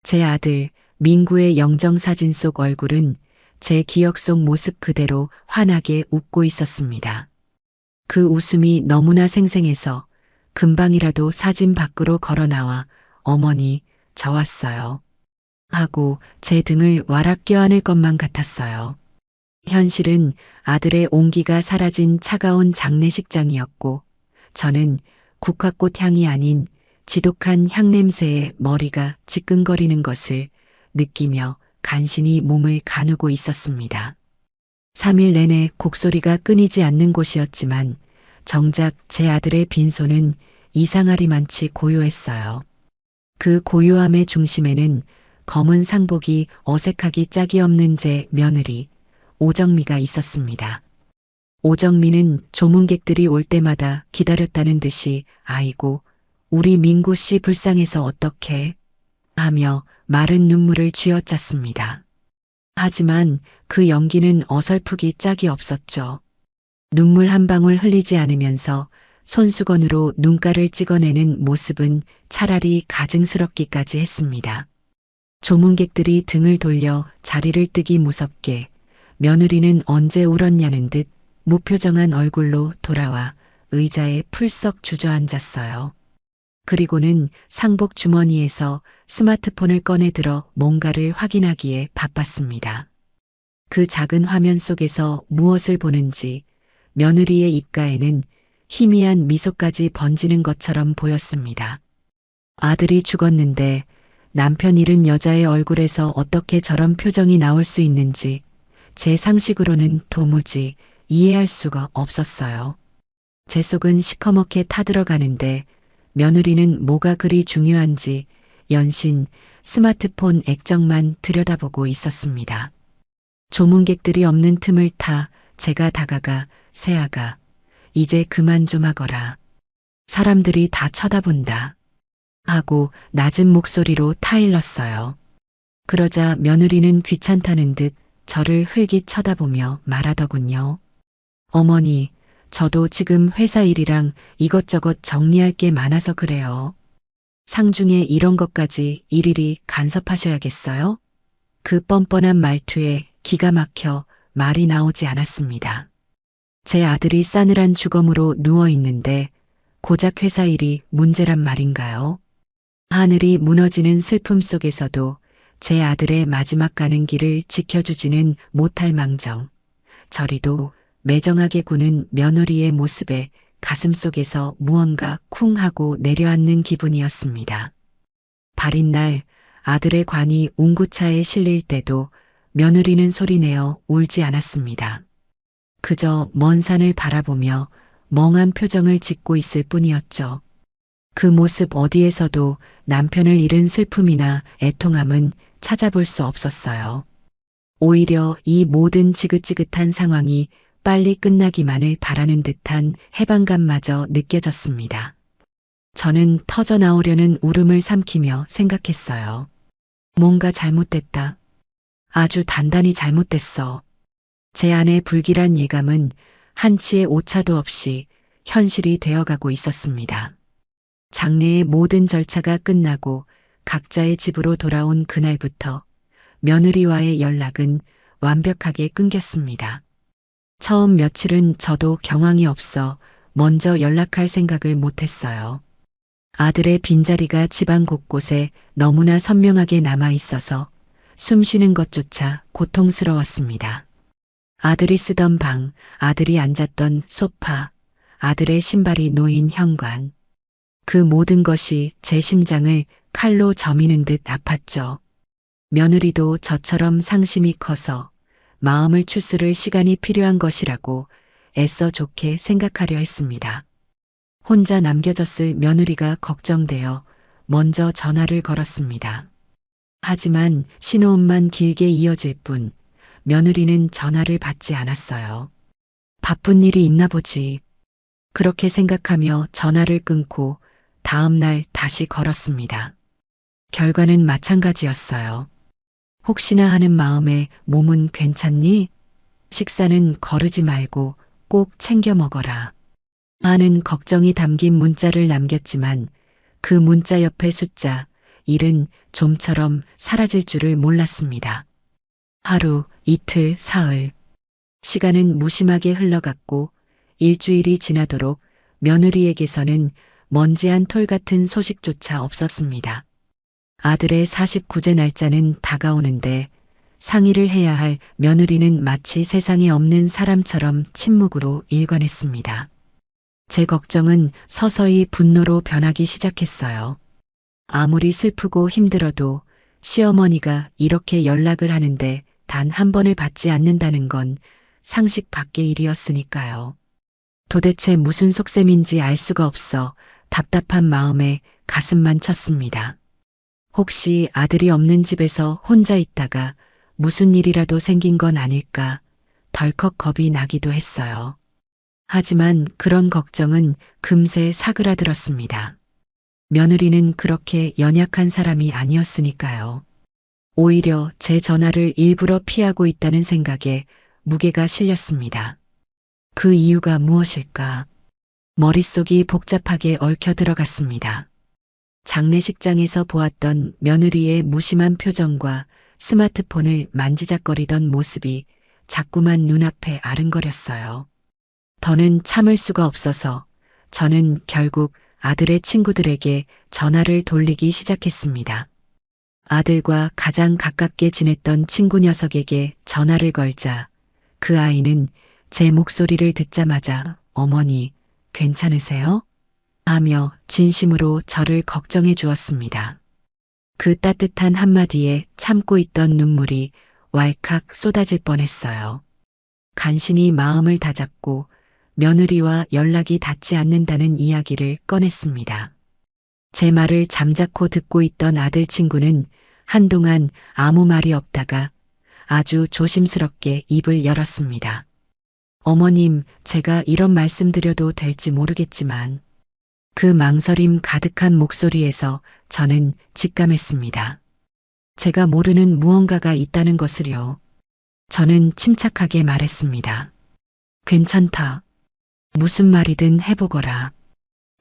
제 아들 민구의 영정사진 속 얼굴은 제 기억 속 모습 그대로 환하게 웃고 있었습니다. 그 웃음이 너무나 생생해서 금방이라도 사진 밖으로 걸어 나와 어머니, 저 왔어요. 하고 제 등을 와락 껴안을 것만 같았어요. 현실은 아들의 온기가 사라진 차가운 장례식장이었고 저는 국화꽃 향이 아닌 지독한 향냄새에 머리가 지끈거리는 것을 느끼며 간신히 몸을 가누고 있었습니다. 3일 내내 곡소리가 끊이지 않는 곳이었지만 정작 제 아들의 빈손은 이상하리만치 고요했어요. 그 고요함의 중심에는 검은 상복이 어색하기 짝이 없는 제 며느리 오정미가 있었습니다. 오정미는 조문객들이 올 때마다 기다렸다는 듯이 아이고 우리 민구 씨 불쌍해서 어떡해 하며 마른 눈물을 쥐어짰습니다. 하지만 그 연기는 어설프기 짝이 없었죠. 눈물 한 방울 흘리지 않으면서 손수건으로 눈가를 찍어내는 모습은 차라리 가증스럽기까지 했습니다. 조문객들이 등을 돌려 자리를 뜨기 무섭게 며느리는 언제 울었냐는 듯 무표정한 얼굴로 돌아와 의자에 풀썩 주저앉았어요. 그리고는 상복 주머니에서 스마트폰을 꺼내 들어 뭔가를 확인하기에 바빴습니다. 그 작은 화면 속에서 무엇을 보는지 며느리의 입가에는 희미한 미소까지 번지는 것처럼 보였습니다. 아들이 죽었는데 남편 잃은 여자의 얼굴에서 어떻게 저런 표정이 나올 수 있는지 제 상식으로는 도무지 이해할 수가 없었어요. 제 속은 시커멓게 타들어가는데 며느리는 뭐가 그리 중요한지 연신 스마트폰 액정만 들여다보고 있었습니다. 조문객들이 없는 틈을 타 제가 다가가 새아가 이제 그만 좀 하거라. 사람들이 다 쳐다본다. 하고 낮은 목소리로 타일렀어요. 그러자 며느리는 귀찮다는 듯 저를 흘깃 쳐다보며 말하더군요. 어머니, 저도 지금 회사 일이랑 이것저것 정리할 게 많아서 그래요. 상중에 이런 것까지 일일이 간섭하셔야겠어요? 그 뻔뻔한 말투에 기가 막혀 말이 나오지 않았습니다. 제 아들이 싸늘한 주검으로 누워 있는데 고작 회사 일이 문제란 말인가요? 하늘이 무너지는 슬픔 속에서도 제 아들의 마지막 가는 길을 지켜주지는 못할 망정. 저리도 매정하게 구는 며느리의 모습에 가슴 속에서 무언가 쿵 하고 내려앉는 기분이었습니다. 발인 날 아들의 관이 운구차에 실릴 때도 며느리는 소리내어 울지 않았습니다. 그저 먼 산을 바라보며 멍한 표정을 짓고 있을 뿐이었죠. 그 모습 어디에서도 남편을 잃은 슬픔이나 애통함은 찾아볼 수 없었어요. 오히려 이 모든 지긋지긋한 상황이 빨리 끝나기만을 바라는 듯한 해방감마저 느껴졌습니다. 저는 터져나오려는 울음을 삼키며 생각했어요. 뭔가 잘못됐다. 아주 단단히 잘못됐어. 제 안의 불길한 예감은 한치의 오차도 없이 현실이 되어가고 있었습니다. 장례의 모든 절차가 끝나고 각자의 집으로 돌아온 그날부터 며느리와의 연락은 완벽하게 끊겼습니다. 처음 며칠은 저도 경황이 없어 먼저 연락할 생각을 못했어요. 아들의 빈자리가 집안 곳곳에 너무나 선명하게 남아 있어서 숨 쉬는 것조차 고통스러웠습니다. 아들이 쓰던 방, 아들이 앉았던 소파, 아들의 신발이 놓인 현관. 그 모든 것이 제 심장을 칼로 저미는 듯 아팠죠. 며느리도 저처럼 상심이 커서 마음을 추스를 시간이 필요한 것이라고 애써 좋게 생각하려 했습니다. 혼자 남겨졌을 며느리가 걱정되어 먼저 전화를 걸었습니다. 하지만 신호음만 길게 이어질 뿐 며느리는 전화를 받지 않았어요. 바쁜 일이 있나 보지. 그렇게 생각하며 전화를 끊고 다음 날 다시 걸었습니다. 결과는 마찬가지였어요. 혹시나 하는 마음에 몸은 괜찮니? 식사는 거르지 말고 꼭 챙겨 먹어라. 하는 걱정이 담긴 문자를 남겼지만 그 문자 옆의 숫자 일은 좀처럼 사라질 줄을 몰랐습니다. 하루, 이틀, 사흘. 시간은 무심하게 흘러갔고 일주일이 지나도록 며느리에게서는 먼지 한 톨 같은 소식조차 없었습니다. 아들의 49제 날짜는 다가오는데 상의를 해야 할 며느리는 마치 세상에 없는 사람처럼 침묵으로 일관했습니다. 제 걱정은 서서히 분노로 변하기 시작했어요. 아무리 슬프고 힘들어도 시어머니가 이렇게 연락을 하는데 단 한 번을 받지 않는다는 건 상식 밖의 일이었으니까요. 도대체 무슨 속셈인지 알 수가 없어 답답한 마음에 가슴만 쳤습니다. 혹시 아들이 없는 집에서 혼자 있다가 무슨 일이라도 생긴 건 아닐까 덜컥 겁이 나기도 했어요. 하지만 그런 걱정은 금세 사그라들었습니다. 며느리는 그렇게 연약한 사람이 아니었으니까요. 오히려 제 전화를 일부러 피하고 있다는 생각에 무게가 실렸습니다. 그 이유가 무엇일까? 머릿속이 복잡하게 얽혀 들어갔습니다. 장례식장에서 보았던 며느리의 무심한 표정과 스마트폰을 만지작거리던 모습이 자꾸만 눈앞에 아른거렸어요. 더는 참을 수가 없어서 저는 결국 아들의 친구들에게 전화를 돌리기 시작했습니다. 아들과 가장 가깝게 지냈던 친구 녀석에게 전화를 걸자 그 아이는 제 목소리를 듣자마자 어머니, 괜찮으세요? 하며 진심으로 저를 걱정해 주었습니다. 그 따뜻한 한마디에 참고 있던 눈물이 왈칵 쏟아질 뻔했어요. 간신히 마음을 다잡고 며느리와 연락이 닿지 않는다는 이야기를 꺼냈습니다. 제 말을 잠자코 듣고 있던 아들 친구는 한동안 아무 말이 없다가 아주 조심스럽게 입을 열었습니다. 어머님, 제가 이런 말씀 드려도 될지 모르겠지만 그 망설임 가득한 목소리에서 저는 직감했습니다. 제가 모르는 무언가가 있다는 것을요. 저는 침착하게 말했습니다. 괜찮다. 무슨 말이든 해보거라.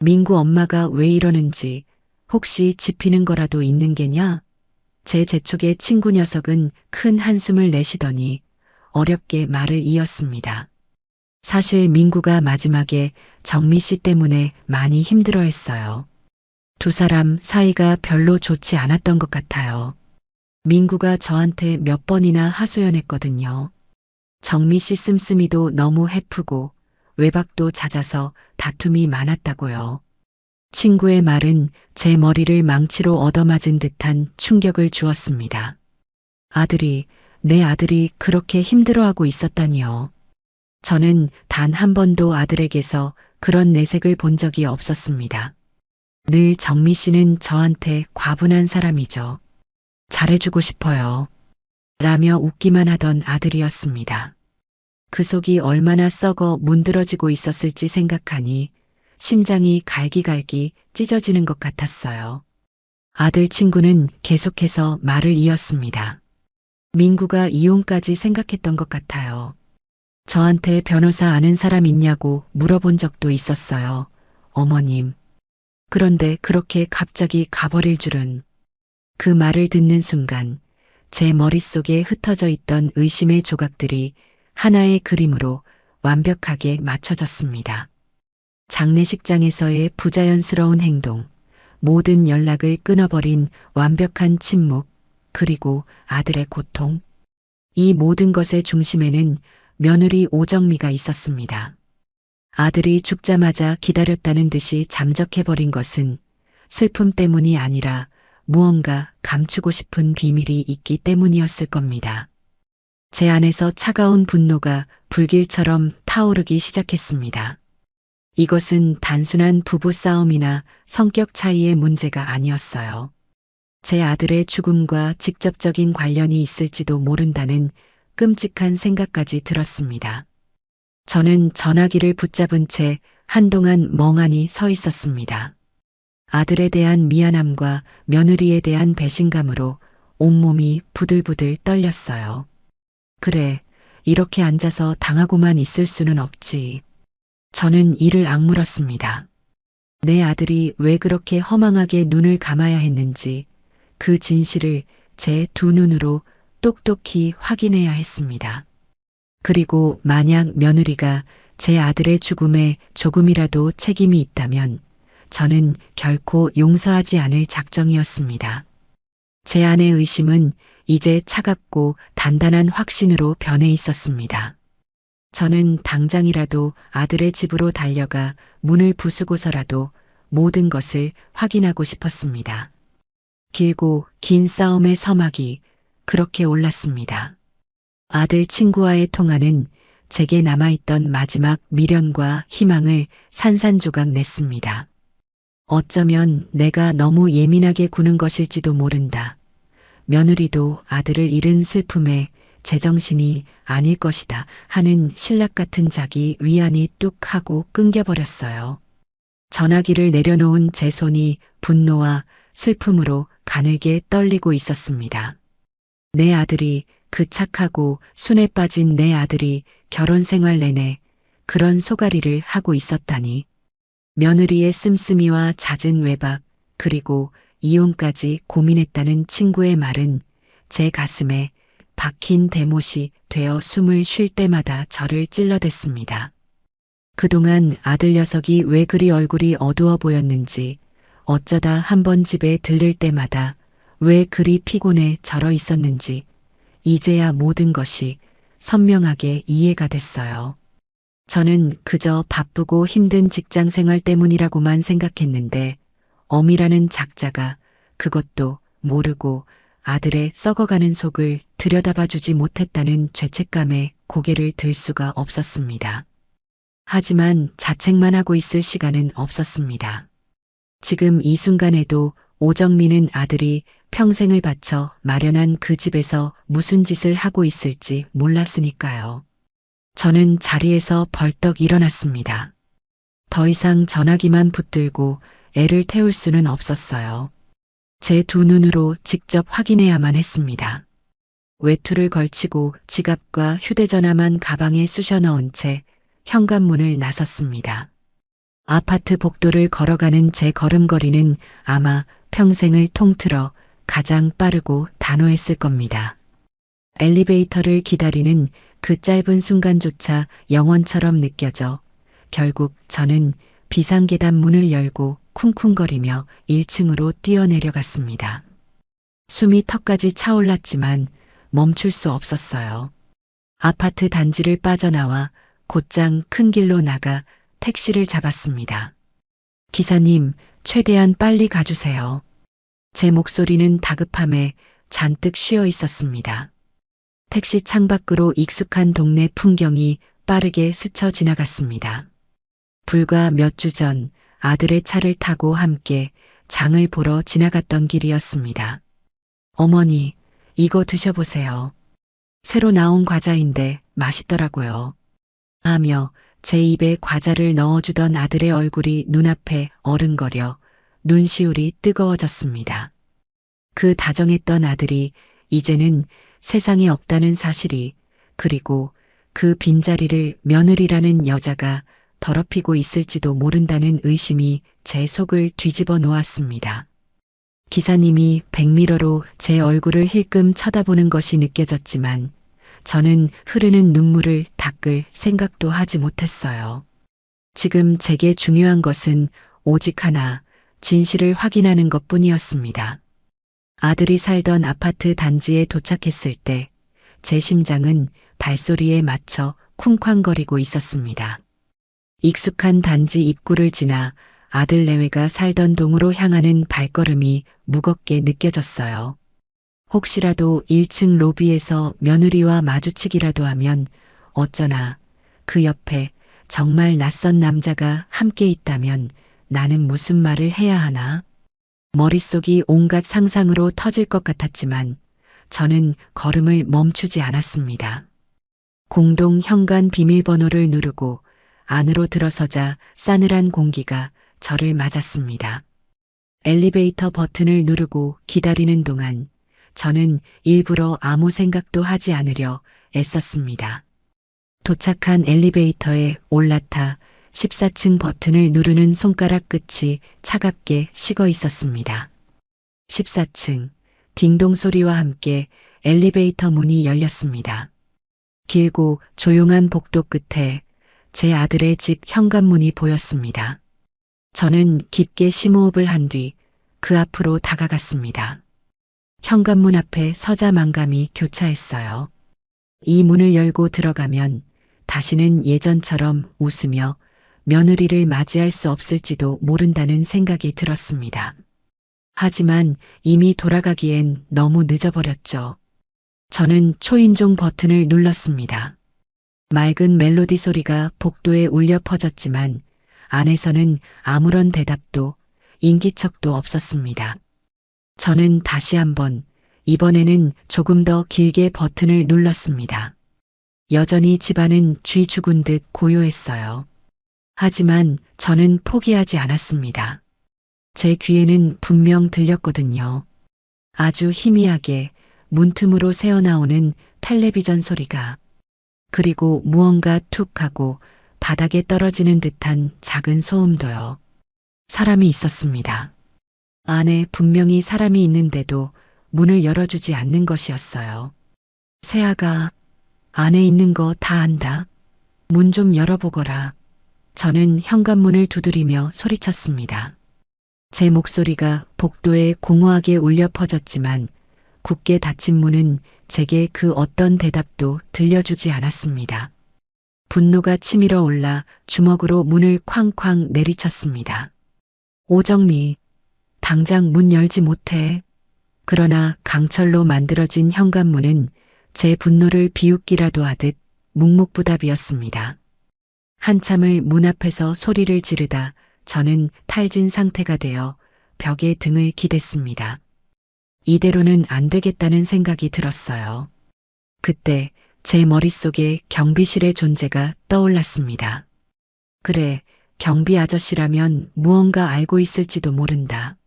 민구 엄마가 왜 이러는지 혹시 짚히는 거라도 있는 게냐? 제 재촉의 친구 녀석은 큰 한숨을 내쉬더니 어렵게 말을 이었습니다. 사실 민구가 마지막에 정미 씨 때문에 많이 힘들어했어요. 두 사람 사이가 별로 좋지 않았던 것 같아요. 민구가 저한테 몇 번이나 하소연했거든요. 정미 씨 씀씀이도 너무 해프고 외박도 잦아서 다툼이 많았다고요. 친구의 말은 제 머리를 망치로 얻어맞은 듯한 충격을 주었습니다. 내 아들이 그렇게 힘들어하고 있었다니요. 저는 단 한 번도 아들에게서 그런 내색을 본 적이 없었습니다. 늘 정미 씨는 저한테 과분한 사람이죠. 잘해주고 싶어요. 라며 웃기만 하던 아들이었습니다. 그 속이 얼마나 썩어 문드러지고 있었을지 생각하니 심장이 갈기갈기 찢어지는 것 같았어요. 아들 친구는 계속해서 말을 이었습니다. 민구가 이혼까지 생각했던 것 같아요. 저한테 변호사 아는 사람 있냐고 물어본 적도 있었어요. 어머님. 그런데 그렇게 갑자기 가버릴 줄은. 그 말을 듣는 순간 제 머릿속에 흩어져 있던 의심의 조각들이 하나의 그림으로 완벽하게 맞춰졌습니다. 장례식장에서의 부자연스러운 행동, 모든 연락을 끊어버린 완벽한 침묵, 그리고 아들의 고통. 이 모든 것의 중심에는 며느리 오정미가 있었습니다. 아들이 죽자마자 기다렸다는 듯이 잠적해버린 것은 슬픔 때문이 아니라 무언가 감추고 싶은 비밀이 있기 때문이었을 겁니다. 제 안에서 차가운 분노가 불길처럼 타오르기 시작했습니다. 이것은 단순한 부부싸움이나 성격 차이의 문제가 아니었어요. 제 아들의 죽음과 직접적인 관련이 있을지도 모른다는 끔찍한 생각까지 들었습니다. 저는 전화기를 붙잡은 채 한동안 멍하니 서 있었습니다. 아들에 대한 미안함과 며느리에 대한 배신감으로 온몸이 부들부들 떨렸어요. 그래, 이렇게 앉아서 당하고만 있을 수는 없지. 저는 이를 악물었습니다. 내 아들이 왜 그렇게 허망하게 눈을 감아야 했는지, 그 진실을 제 두 눈으로 똑똑히 확인해야 했습니다. 그리고 만약 며느리가 제 아들의 죽음에 조금이라도 책임이 있다면 저는 결코 용서하지 않을 작정이었습니다. 제 안의 의심은 이제 차갑고 단단한 확신으로 변해 있었습니다. 저는 당장이라도 아들의 집으로 달려가 문을 부수고서라도 모든 것을 확인하고 싶었습니다. 길고 긴 싸움의 서막이 그렇게 올랐습니다. 아들 친구와의 통화는 제게 남아있던 마지막 미련과 희망을 산산조각 냈습니다. 어쩌면 내가 너무 예민하게 구는 것일지도 모른다. 며느리도 아들을 잃은 슬픔에 제정신이 아닐 것이다 하는 신락 같은 자기 위안이 뚝 하고 끊겨버렸어요. 전화기를 내려놓은 제 손이 분노와 슬픔으로 가늘게 떨리고 있었습니다. 내 아들이, 그 착하고 순에 빠진 내 아들이 결혼 생활 내내 그런 소가리를 하고 있었다니. 며느리의 씀씀이와 잦은 외박, 그리고 이혼까지 고민했다는 친구의 말은 제 가슴에 박힌 대못이 되어 숨을 쉴 때마다 저를 찔러댔습니다. 그동안 아들 녀석이 왜 그리 얼굴이 어두워 보였는지, 어쩌다 한번 집에 들를 때마다 왜 그리 피곤해 절어 있었는지, 이제야 모든 것이 선명하게 이해가 됐어요. 저는 그저 바쁘고 힘든 직장 생활 때문이라고만 생각했는데 어미라는 작자가 그것도 모르고 아들의 썩어가는 속을 들여다봐주지 못했다는 죄책감에 고개를 들 수가 없었습니다. 하지만 자책만 하고 있을 시간은 없었습니다. 지금 이 순간에도 오정민은 아들이 평생을 바쳐 마련한 그 집에서 무슨 짓을 하고 있을지 몰랐으니까요. 저는 자리에서 벌떡 일어났습니다. 더 이상 전화기만 붙들고 애를 태울 수는 없었어요. 제 두 눈으로 직접 확인해야만 했습니다. 외투를 걸치고 지갑과 휴대전화만 가방에 쑤셔 넣은 채 현관문을 나섰습니다. 아파트 복도를 걸어가는 제 걸음걸이는 아마 평생을 통틀어 가장 빠르고 단호했을 겁니다. 엘리베이터를 기다리는 그 짧은 순간조차 영원처럼 느껴져 결국 저는 비상계단 문을 열고 쿵쿵거리며 1층으로 뛰어내려갔습니다. 숨이 턱까지 차올랐지만 멈출 수 없었어요. 아파트 단지를 빠져나와 곧장 큰 길로 나가 택시를 잡았습니다. 기사님, 최대한 빨리 가주세요. 제 목소리는 다급함에 잔뜩 쉬어 있었습니다. 택시 창밖으로 익숙한 동네 풍경이 빠르게 스쳐 지나갔습니다. 불과 몇 주 전 아들의 차를 타고 함께 장을 보러 지나갔던 길이었습니다. 어머니, 이거 드셔보세요. 새로 나온 과자인데 맛있더라고요. 하며 제 입에 과자를 넣어주던 아들의 얼굴이 눈앞에 어른거려 눈시울이 뜨거워졌습니다. 그 다정했던 아들이 이제는 세상에 없다는 사실이, 그리고 그 빈자리를 며느리라는 여자가 더럽히고 있을지도 모른다는 의심이 제 속을 뒤집어 놓았습니다. 기사님이 백미러로 제 얼굴을 힐끔 쳐다보는 것이 느껴졌지만 저는 흐르는 눈물을 닦을 생각도 하지 못했어요. 지금 제게 중요한 것은 오직 하나, 진실을 확인하는 것뿐이었습니다. 아들이 살던 아파트 단지에 도착했을 때 제 심장은 발소리에 맞춰 쿵쾅거리고 있었습니다. 익숙한 단지 입구를 지나 아들 내외가 살던 동으로 향하는 발걸음이 무겁게 느껴졌어요. 혹시라도 1층 로비에서 며느리와 마주치기라도 하면 어쩌나 그 옆에 정말 낯선 남자가 함께 있다면 나는 무슨 말을 해야 하나? 머릿속이 온갖 상상으로 터질 것 같았지만 저는 걸음을 멈추지 않았습니다. 공동 현관 비밀번호를 누르고 안으로 들어서자 싸늘한 공기가 저를 맞았습니다. 엘리베이터 버튼을 누르고 기다리는 동안 저는 일부러 아무 생각도 하지 않으려 애썼습니다. 도착한 엘리베이터에 올라타 14층 버튼을 누르는 손가락 끝이 차갑게 식어 있었습니다. 14층, 딩동 소리와 함께 엘리베이터 문이 열렸습니다. 길고 조용한 복도 끝에 제 아들의 집 현관문이 보였습니다. 저는 깊게 심호흡을 한 뒤 그 앞으로 다가갔습니다. 현관문 앞에 서자만감이 교차했어요. 이 문을 열고 들어가면 다시는 예전처럼 웃으며 며느리를 맞이할 수 없을지도 모른다는 생각이 들었습니다. 하지만 이미 돌아가기엔 너무 늦어버렸죠. 저는 초인종 버튼을 눌렀습니다. 맑은 멜로디 소리가 복도에 울려 퍼졌지만 안에서는 아무런 대답도 인기척도 없었습니다. 저는 다시 한번, 이번에는 조금 더 길게 버튼을 눌렀습니다. 여전히 집안은 쥐 죽은 듯 고요했어요. 하지만 저는 포기하지 않았습니다. 제 귀에는 분명 들렸거든요. 아주 희미하게 문틈으로 새어나오는 텔레비전 소리가, 그리고 무언가 툭 하고 바닥에 떨어지는 듯한 작은 소음도요. 사람이 있었습니다. 안에 분명히 사람이 있는데도 문을 열어주지 않는 것이었어요. 세아가, 안에 있는 거 다 안다. 문 좀 열어보거라. 저는 현관문을 두드리며 소리쳤습니다. 제 목소리가 복도에 공허하게 울려 퍼졌지만 굳게 닫힌 문은 제게 그 어떤 대답도 들려주지 않았습니다. 분노가 치밀어 올라 주먹으로 문을 쾅쾅 내리쳤습니다. 오정미, 당장 문 열지 못해. 그러나 강철로 만들어진 현관문은 제 분노를 비웃기라도 하듯 묵묵부답이었습니다. 한참을 문 앞에서 소리를 지르다 저는 탈진 상태가 되어 벽에 등을 기댔습니다. 이대로는 안 되겠다는 생각이 들었어요. 그때 제 머릿속에 경비실의 존재가 떠올랐습니다. 그래, 경비 아저씨라면 무언가 알고 있을지도 모른다.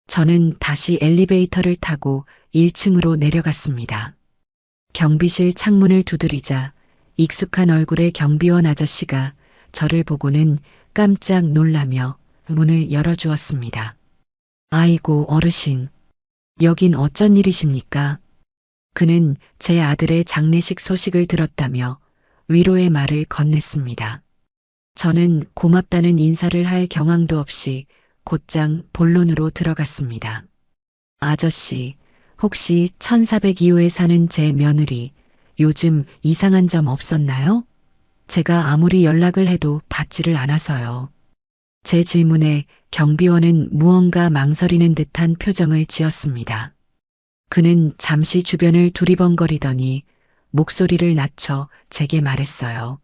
저는 다시 엘리베이터를 타고 1층으로 내려갔습니다. 경비실 창문을 두드리자 익숙한 얼굴의 경비원 아저씨가 저를 보고는 깜짝 놀라며 문을 열어주었습니다. 아이고 어르신, 여긴 어쩐 일이십니까? 그는 제 아들의 장례식 소식을 들었다며 위로의 말을 건넸습니다. 저는 고맙다는 인사를 할 경황도 없이 곧장 본론으로 들어갔습니다. 아저씨, 혹시 1402호에 사는 제 며느리 요즘 이상한 점 없었나요? 제가 아무리 연락을 해도 받지를 않아서요. 제 질문에 경비원은 무언가 망설이는 듯한 표정을 지었습니다. 그는 잠시 주변을 두리번거리더니 목소리를 낮춰 제게 말했어요.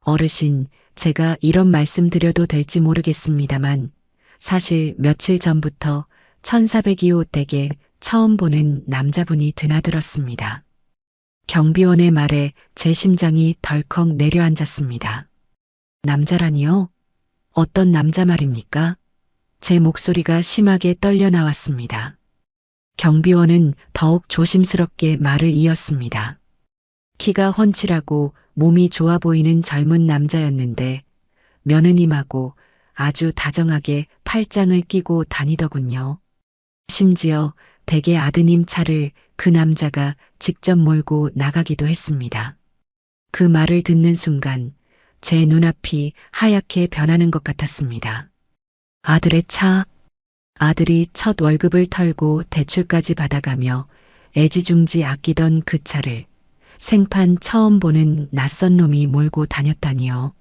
어르신, 제가 이런 말씀 드려도 될지 모르겠습니다만 사실 며칠 전부터 1402호 댁에 처음 보는 남자분이 드나들었습니다. 경비원의 말에 제 심장이 덜컥 내려앉았습니다. 남자라니요? 어떤 남자 말입니까? 제 목소리가 심하게 떨려 나왔습니다. 경비원은 더욱 조심스럽게 말을 이었습니다. 키가 훤칠하고 몸이 좋아 보이는 젊은 남자였는데 며느님하고 아주 다정하게 팔짱을 끼고 다니더군요. 심지어 댁의 아드님 차를 그 남자가 직접 몰고 나가기도 했습니다. 그 말을 듣는 순간 제 눈앞이 하얗게 변하는 것 같았습니다. 아들의 차, 아들이 첫 월급을 털고 대출까지 받아가며 애지중지 아끼던 그 차를 생판 처음 보는 낯선 놈이 몰고 다녔다니요.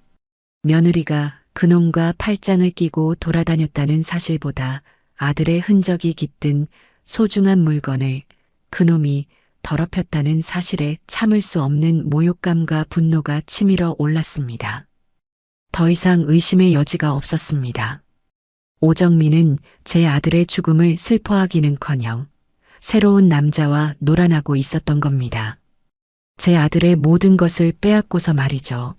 며느리가 그놈과 팔짱을 끼고 돌아다녔다는 사실보다 아들의 흔적이 깃든 소중한 물건을 그놈이 더럽혔다는 사실에 참을 수 없는 모욕감과 분노가 치밀어 올랐습니다. 더 이상 의심의 여지가 없었습니다. 오정민은 제 아들의 죽음을 슬퍼하기는커녕 새로운 남자와 놀아나고 있었던 겁니다. 제 아들의 모든 것을 빼앗고서 말이죠.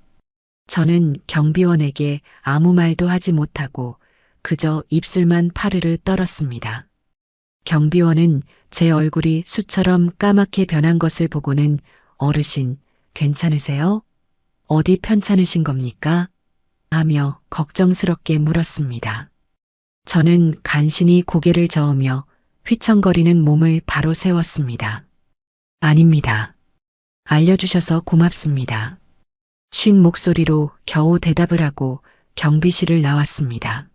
저는 경비원에게 아무 말도 하지 못하고 그저 입술만 파르르 떨었습니다. 경비원은 제 얼굴이 수처럼 까맣게 변한 것을 보고는 어르신, 괜찮으세요? 어디 편찮으신 겁니까? 하며 걱정스럽게 물었습니다. 저는 간신히 고개를 저으며 휘청거리는 몸을 바로 세웠습니다. 아닙니다. 알려주셔서 고맙습니다. 쉰 목소리로 겨우 대답을 하고 경비실을 나왔습니다.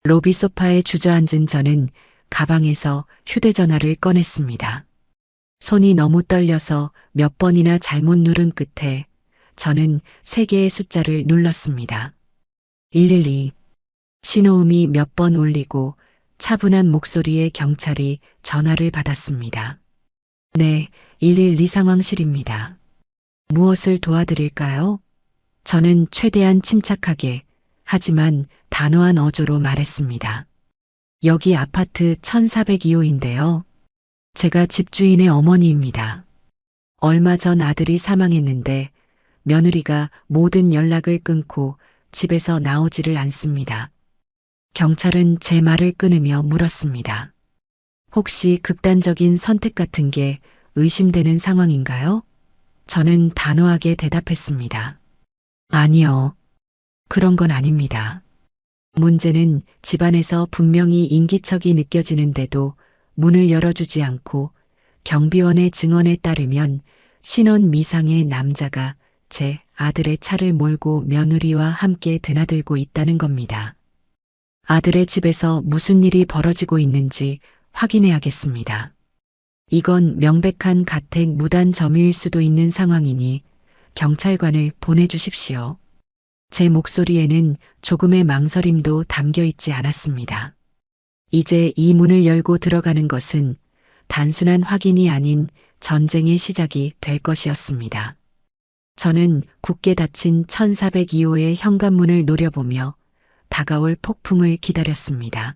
로비 소파에 주저앉은 저는 가방에서 휴대전화를 꺼냈습니다. 손이 너무 떨려서 몇 번이나 잘못 누른 끝에 저는 3개의 숫자를 눌렀습니다. 112. 신호음이 몇 번 울리고 차분한 목소리의 경찰이 전화를 받았습니다. 네, 112 상황실입니다. 무엇을 도와드릴까요? 저는 최대한 침착하게 하지만 단호한 어조로 말했습니다. 여기 아파트 1402호인데요. 제가 집주인의 어머니입니다. 얼마 전 아들이 사망했는데 며느리가 모든 연락을 끊고 집에서 나오지를 않습니다. 경찰은 제 말을 끊으며 물었습니다. 혹시 극단적인 선택 같은 게 의심되는 상황인가요? 저는 단호하게 대답했습니다. 아니요. 그런 건 아닙니다. 문제는 집안에서 분명히 인기척이 느껴지는데도 문을 열어주지 않고 경비원의 증언에 따르면 신원 미상의 남자가 제 아들의 차를 몰고 며느리와 함께 드나들고 있다는 겁니다. 아들의 집에서 무슨 일이 벌어지고 있는지 확인해야겠습니다. 이건 명백한 가택 무단 점유일 수도 있는 상황이니 경찰관을 보내주십시오. 제 목소리에는 조금의 망설임도 담겨 있지 않았습니다. 이제 이 문을 열고 들어가는 것은 단순한 확인이 아닌 전쟁의 시작이 될 것이었습니다. 저는 굳게 닫힌 1402호의 현관문을 노려보며 다가올 폭풍을 기다렸습니다.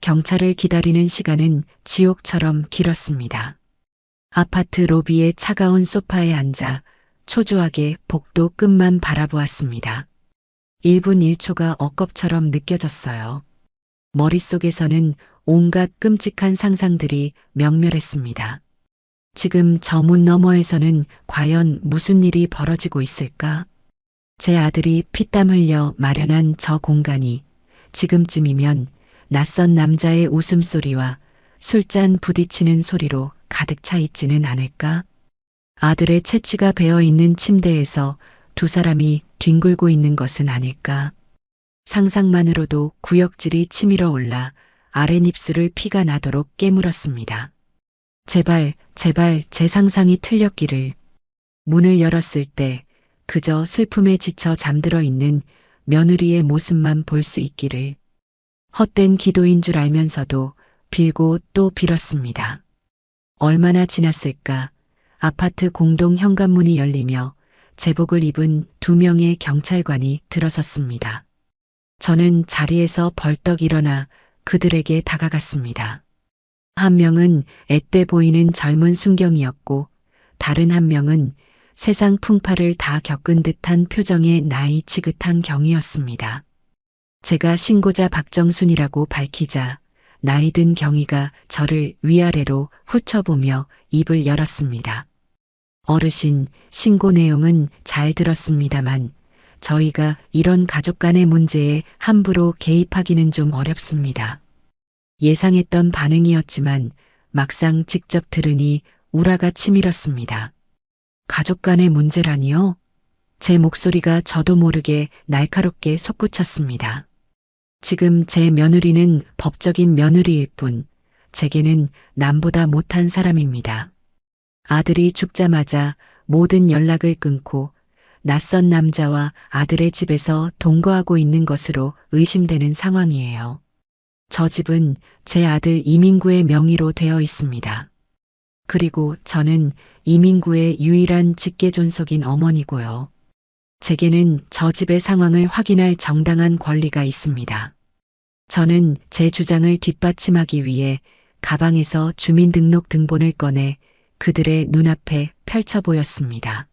경찰을 기다리는 시간은 지옥처럼 길었습니다. 아파트 로비의 차가운 소파에 앉아 초조하게 복도 끝만 바라보았습니다. 1분 1초가 억겁처럼 느껴졌어요. 머릿속에서는 온갖 끔찍한 상상들이 명멸했습니다. 지금 저 문 너머에서는 과연 무슨 일이 벌어지고 있을까? 제 아들이 피땀 흘려 마련한 저 공간이 지금쯤이면 낯선 남자의 웃음소리와 술잔 부딪히는 소리로 가득 차 있지는 않을까? 아들의 채취가 배어 있는 침대에서 2사람이 뒹굴고 있는 것은 아닐까? 상상만으로도 구역질이 치밀어 올라 아랫입술을 피가 나도록 깨물었습니다. 제발, 제발 제 상상이 틀렸기를. 문을 열었을 때 그저 슬픔에 지쳐 잠들어 있는 며느리의 모습만 볼 수 있기를. 헛된 기도인 줄 알면서도 빌고 또 빌었습니다. 얼마나 지났을까? 아파트 공동 현관문이 열리며 제복을 입은 2명의 경찰관이 들어섰습니다. 저는 자리에서 벌떡 일어나 그들에게 다가갔습니다. 한 명은 앳돼 보이는 젊은 순경이었고 다른 한 명은 세상 풍파를 다 겪은 듯한 표정의 나이 지긋한 경이었습니다. 제가 신고자 박정순이라고 밝히자 나이 든 경이가 저를 위아래로 훑어보며 입을 열었습니다. 어르신, 신고 내용은 잘 들었습니다만 저희가 이런 가족 간의 문제에 함부로 개입하기는 좀 어렵습니다. 예상했던 반응이었지만 막상 직접 들으니 우라가 치밀었습니다. 가족 간의 문제라니요? 제 목소리가 저도 모르게 날카롭게 솟구쳤습니다. 지금 제 며느리는 법적인 며느리일 뿐 제게는 남보다 못한 사람입니다. 아들이 죽자마자 모든 연락을 끊고 낯선 남자와 아들의 집에서 동거하고 있는 것으로 의심되는 상황이에요. 저 집은 제 아들 이민구의 명의로 되어 있습니다. 그리고 저는 이민구의 유일한 직계존속인 어머니고요. 제게는 저 집의 상황을 확인할 정당한 권리가 있습니다. 저는 제 주장을 뒷받침하기 위해 가방에서 주민등록 등본을 꺼내 그들의 눈앞에 펼쳐 보였습니다.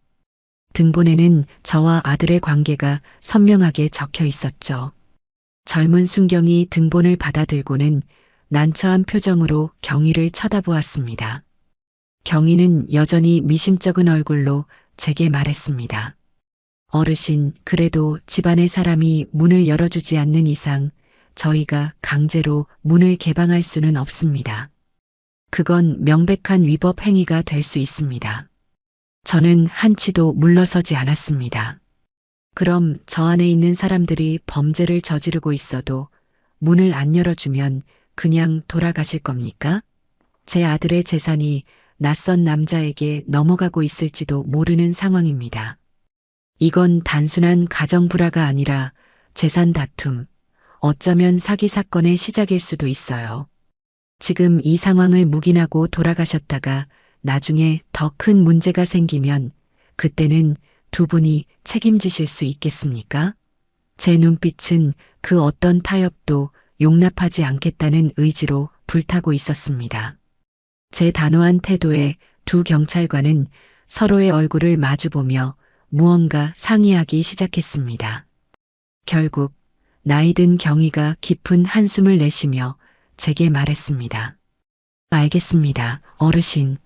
등본에는 저와 아들의 관계가 선명하게 적혀 있었죠. 젊은 순경이 등본을 받아들고는 난처한 표정으로 경희를 쳐다보았습니다. 경희는 여전히 미심쩍은 얼굴로 제게 말했습니다. 어르신, 그래도 집안의 사람이 문을 열어주지 않는 이상 저희가 강제로 문을 개방할 수는 없습니다. 그건 명백한 위법 행위가 될 수 있습니다. 저는 한치도 물러서지 않았습니다. 그럼 저 안에 있는 사람들이 범죄를 저지르고 있어도 문을 안 열어주면 그냥 돌아가실 겁니까? 제 아들의 재산이 낯선 남자에게 넘어가고 있을지도 모르는 상황입니다. 이건 단순한 가정 불화가 아니라 재산 다툼, 어쩌면 사기 사건의 시작일 수도 있어요. 지금 이 상황을 묵인하고 돌아가셨다가 나중에 더 큰 문제가 생기면 그때는 두 분이 책임지실 수 있겠습니까? 제 눈빛은 그 어떤 타협도 용납하지 않겠다는 의지로 불타고 있었습니다. 제 단호한 태도에 두 경찰관은 서로의 얼굴을 마주보며 무언가 상의하기 시작했습니다. 결국 나이든 경위가 깊은 한숨을 내쉬며 제게 말했습니다. 알겠습니다, 어르신.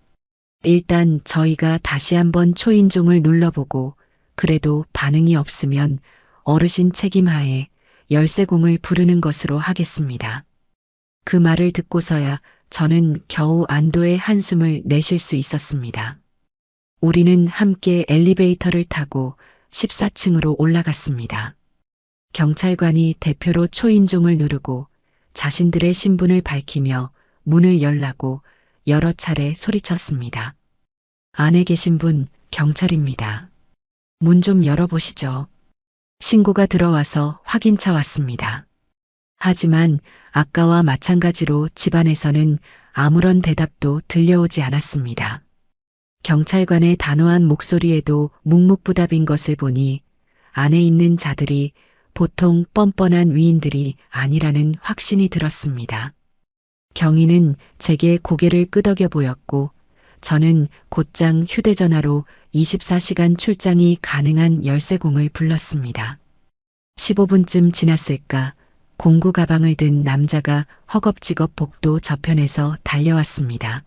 일단 저희가 다시 한번 초인종을 눌러보고 그래도 반응이 없으면 어르신 책임하에 열쇠공을 부르는 것으로 하겠습니다. 그 말을 듣고서야 저는 겨우 안도의 한숨을 내쉴 수 있었습니다. 우리는 함께 엘리베이터를 타고 14층으로 올라갔습니다. 경찰관이 대표로 초인종을 누르고 자신들의 신분을 밝히며 문을 열라고 여러 차례 소리쳤습니다. 안에 계신 분 경찰입니다. 문 좀 열어보시죠. 신고가 들어와서 확인차 왔습니다. 하지만 아까와 마찬가지로 집안에서는 아무런 대답도 들려오지 않았습니다. 경찰관의 단호한 목소리에도 묵묵부답인 것을 보니 안에 있는 자들이 보통 뻔뻔한 위인들이 아니라는 확신이 들었습니다. 경위는 제게 고개를 끄덕여 보였고 저는 곧장 휴대전화로 24시간 출장이 가능한 열쇠공을 불렀습니다. 15분쯤 지났을까 공구 가방을 든 남자가 허겁지겁 복도 저편에서 달려왔습니다.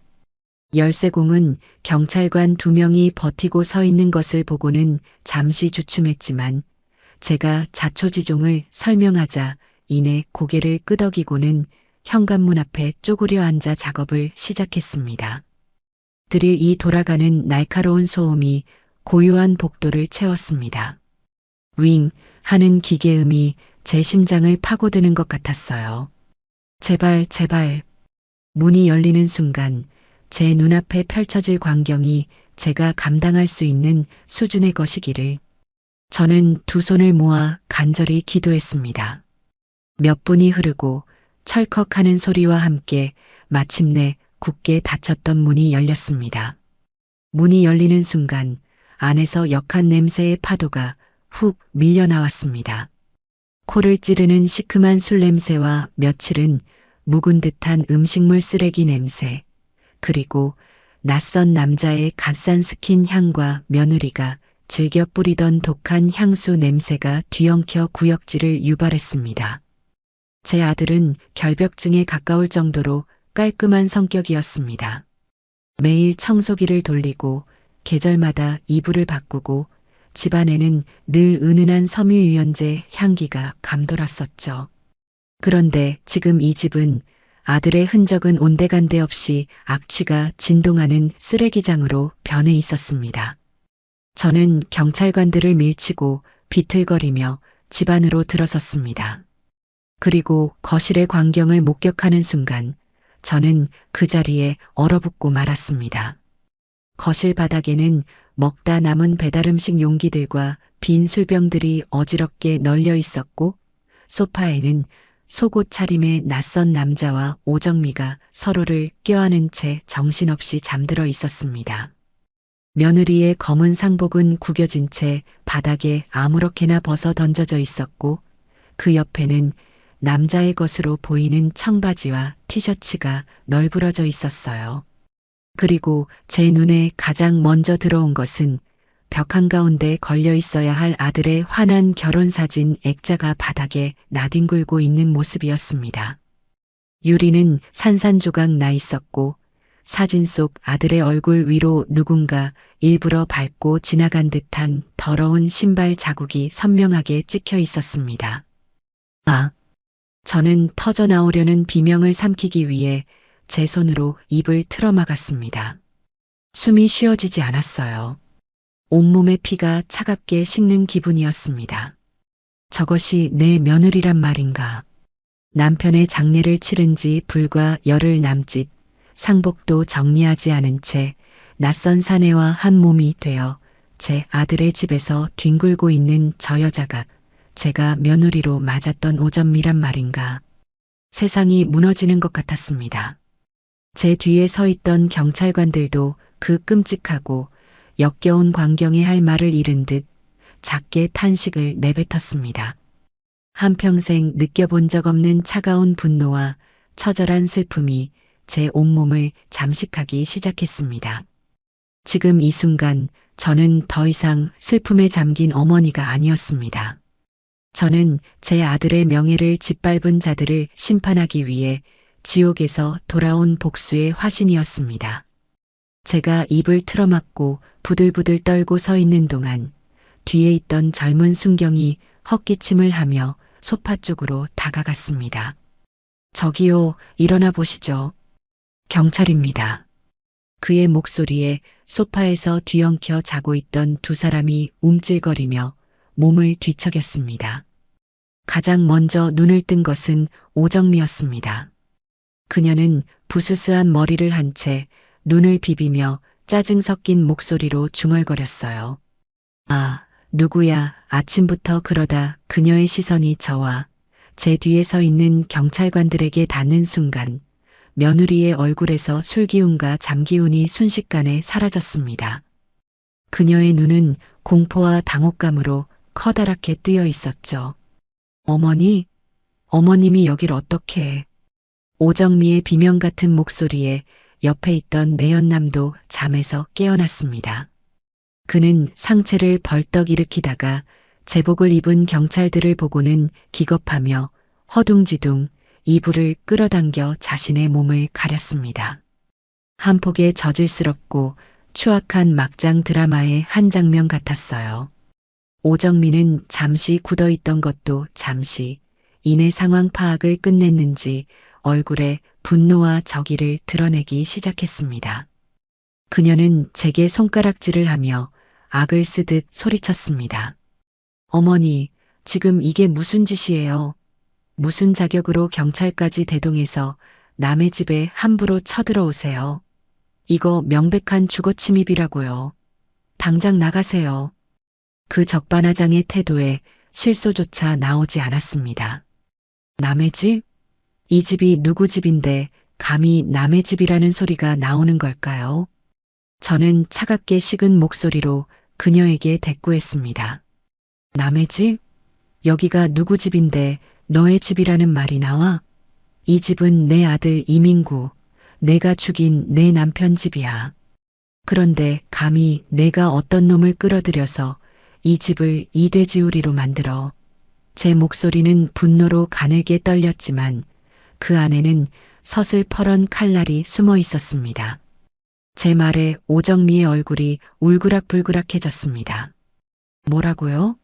열쇠공은 경찰관 2명이 버티고 서 있는 것을 보고는 잠시 주춤했지만 제가 자초지종을 설명하자 이내 고개를 끄덕이고는 현관문 앞에 쪼그려 앉아 작업을 시작했습니다. 드릴 이 돌아가는 날카로운 소음이 고요한 복도를 채웠습니다. 윙 하는 기계음이 제 심장을 파고드는 것 같았어요. 제발, 제발. 문이 열리는 순간 제 눈앞에 펼쳐질 광경이 제가 감당할 수 있는 수준의 것이기를. 저는 두 손을 모아 간절히 기도했습니다. 몇 분이 흐르고 철컥하는 소리와 함께 마침내 굳게 닫혔던 문이 열렸습니다. 문이 열리는 순간 안에서 역한 냄새의 파도가 훅 밀려 나왔습니다. 코를 찌르는 시큼한 술 냄새와 며칠은 묵은 듯한 음식물 쓰레기 냄새, 그리고 낯선 남자의 갓산 스킨 향과 며느리가 즐겨 뿌리던 독한 향수 냄새가 뒤엉켜 구역질을 유발했습니다. 제 아들은 결벽증에 가까울 정도로 깔끔한 성격이었습니다. 매일 청소기를 돌리고 계절마다 이불을 바꾸고 집안에는 늘 은은한 섬유유연제 향기가 감돌았었죠. 그런데 지금 이 집은 아들의 흔적은 온데간데 없이 악취가 진동하는 쓰레기장으로 변해 있었습니다. 저는 경찰관들을 밀치고 비틀거리며 집 안으로 들어섰습니다. 그리고 거실의 광경을 목격하는 순간 저는 그 자리에 얼어붙고 말았습니다. 거실 바닥에는 먹다 남은 배달음식 용기들과 빈 술병들이 어지럽게 널려 있었고 소파에는 속옷 차림의 낯선 남자와 오정미가 서로를 껴안은 채 정신없이 잠들어 있었습니다. 며느리의 검은 상복은 구겨진 채 바닥에 아무렇게나 벗어 던져져 있었고 그 옆에는 남자의 것으로 보이는 청바지와 티셔츠가 널브러져 있었어요. 그리고 제 눈에 가장 먼저 들어온 것은 벽 한가운데 걸려 있어야 할 아들의 환한 결혼사진 액자가 바닥에 나뒹굴고 있는 모습이었습니다. 유리는 산산조각 나 있었고 사진 속 아들의 얼굴 위로 누군가 일부러 밟고 지나간 듯한 더러운 신발 자국이 선명하게 찍혀 있었습니다. 저는 터져나오려는 비명을 삼키기 위해 제 손으로 입을 틀어막았습니다. 숨이 쉬어지지 않았어요. 온몸의 피가 차갑게 식는 기분이었습니다. 저것이 내 며느리란 말인가. 남편의 장례를 치른 지 불과 열흘 남짓, 상복도 정리하지 않은 채 낯선 사내와 한 몸이 되어 제 아들의 집에서 뒹굴고 있는 저 여자가 제가 며느리로 맞았던 오전미란 말인가. 세상이 무너지는 것 같았습니다. 제 뒤에 서 있던 경찰관들도 그 끔찍하고 역겨운 광경에 할 말을 잃은 듯 작게 탄식을 내뱉었습니다. 한평생 느껴본 적 없는 차가운 분노와 처절한 슬픔이 제 온몸을 잠식하기 시작했습니다. 지금 이 순간 저는 더 이상 슬픔에 잠긴 어머니가 아니었습니다. 저는 제 아들의 명예를 짓밟은 자들을 심판하기 위해 지옥에서 돌아온 복수의 화신이었습니다. 제가 입을 틀어막고 부들부들 떨고 서 있는 동안 뒤에 있던 젊은 순경이 헛기침을 하며 소파 쪽으로 다가갔습니다. 저기요, 일어나 보시죠. 경찰입니다. 그의 목소리에 소파에서 뒤엉켜 자고 있던 두 사람이 움찔거리며 몸을 뒤척였습니다. 가장 먼저 눈을 뜬 것은 오정미였습니다. 그녀는 부스스한 머리를 한 채 눈을 비비며 짜증 섞인 목소리로 중얼거렸어요. 아, 누구야, 아침부터 그러다. 그녀의 시선이 저와 제 뒤에 서 있는 경찰관들에게 닿는 순간 며느리의 얼굴에서 술기운과 잠기운이 순식간에 사라졌습니다. 그녀의 눈은 공포와 당혹감으로 커다랗게 뜨여 있었죠. 어머니? 어머님이 여길 어떻게 해? 오정미의 비명 같은 목소리에 옆에 있던 내연남도 잠에서 깨어났습니다. 그는 상체를 벌떡 일으키다가 제복을 입은 경찰들을 보고는 기겁하며 허둥지둥 이불을 끌어당겨 자신의 몸을 가렸습니다. 한 폭의 저질스럽고 추악한 막장 드라마의 한 장면 같았어요. 오정민은 잠시 굳어있던 것도 잠시 이내 상황 파악을 끝냈는지 얼굴에 분노와 적의를 드러내기 시작했습니다. 그녀는 제게 손가락질을 하며 악을 쓰듯 소리쳤습니다. 어머니, 지금 이게 무슨 짓이에요? 무슨 자격으로 경찰까지 대동해서 남의 집에 함부로 쳐들어오세요? 이거 명백한 주거침입이라고요. 당장 나가세요. 그 적반하장의 태도에 실소조차 나오지 않았습니다. 남의 집? 이 집이 누구 집인데 감히 남의 집이라는 소리가 나오는 걸까요? 저는 차갑게 식은 목소리로 그녀에게 대꾸했습니다. 남의 집? 여기가 누구 집인데 너의 집이라는 말이 나와? 이 집은 내 아들 이민구, 내가 죽인 내 남편 집이야. 그런데 감히 내가 어떤 놈을 끌어들여서 이 집을 이돼지우리로 만들어. 제 목소리는 분노로 가늘게 떨렸지만 그 안에는 서슬퍼런 칼날이 숨어 있었습니다. 제 말에 오정미의 얼굴이 울그락불그락해졌습니다. 뭐라고요?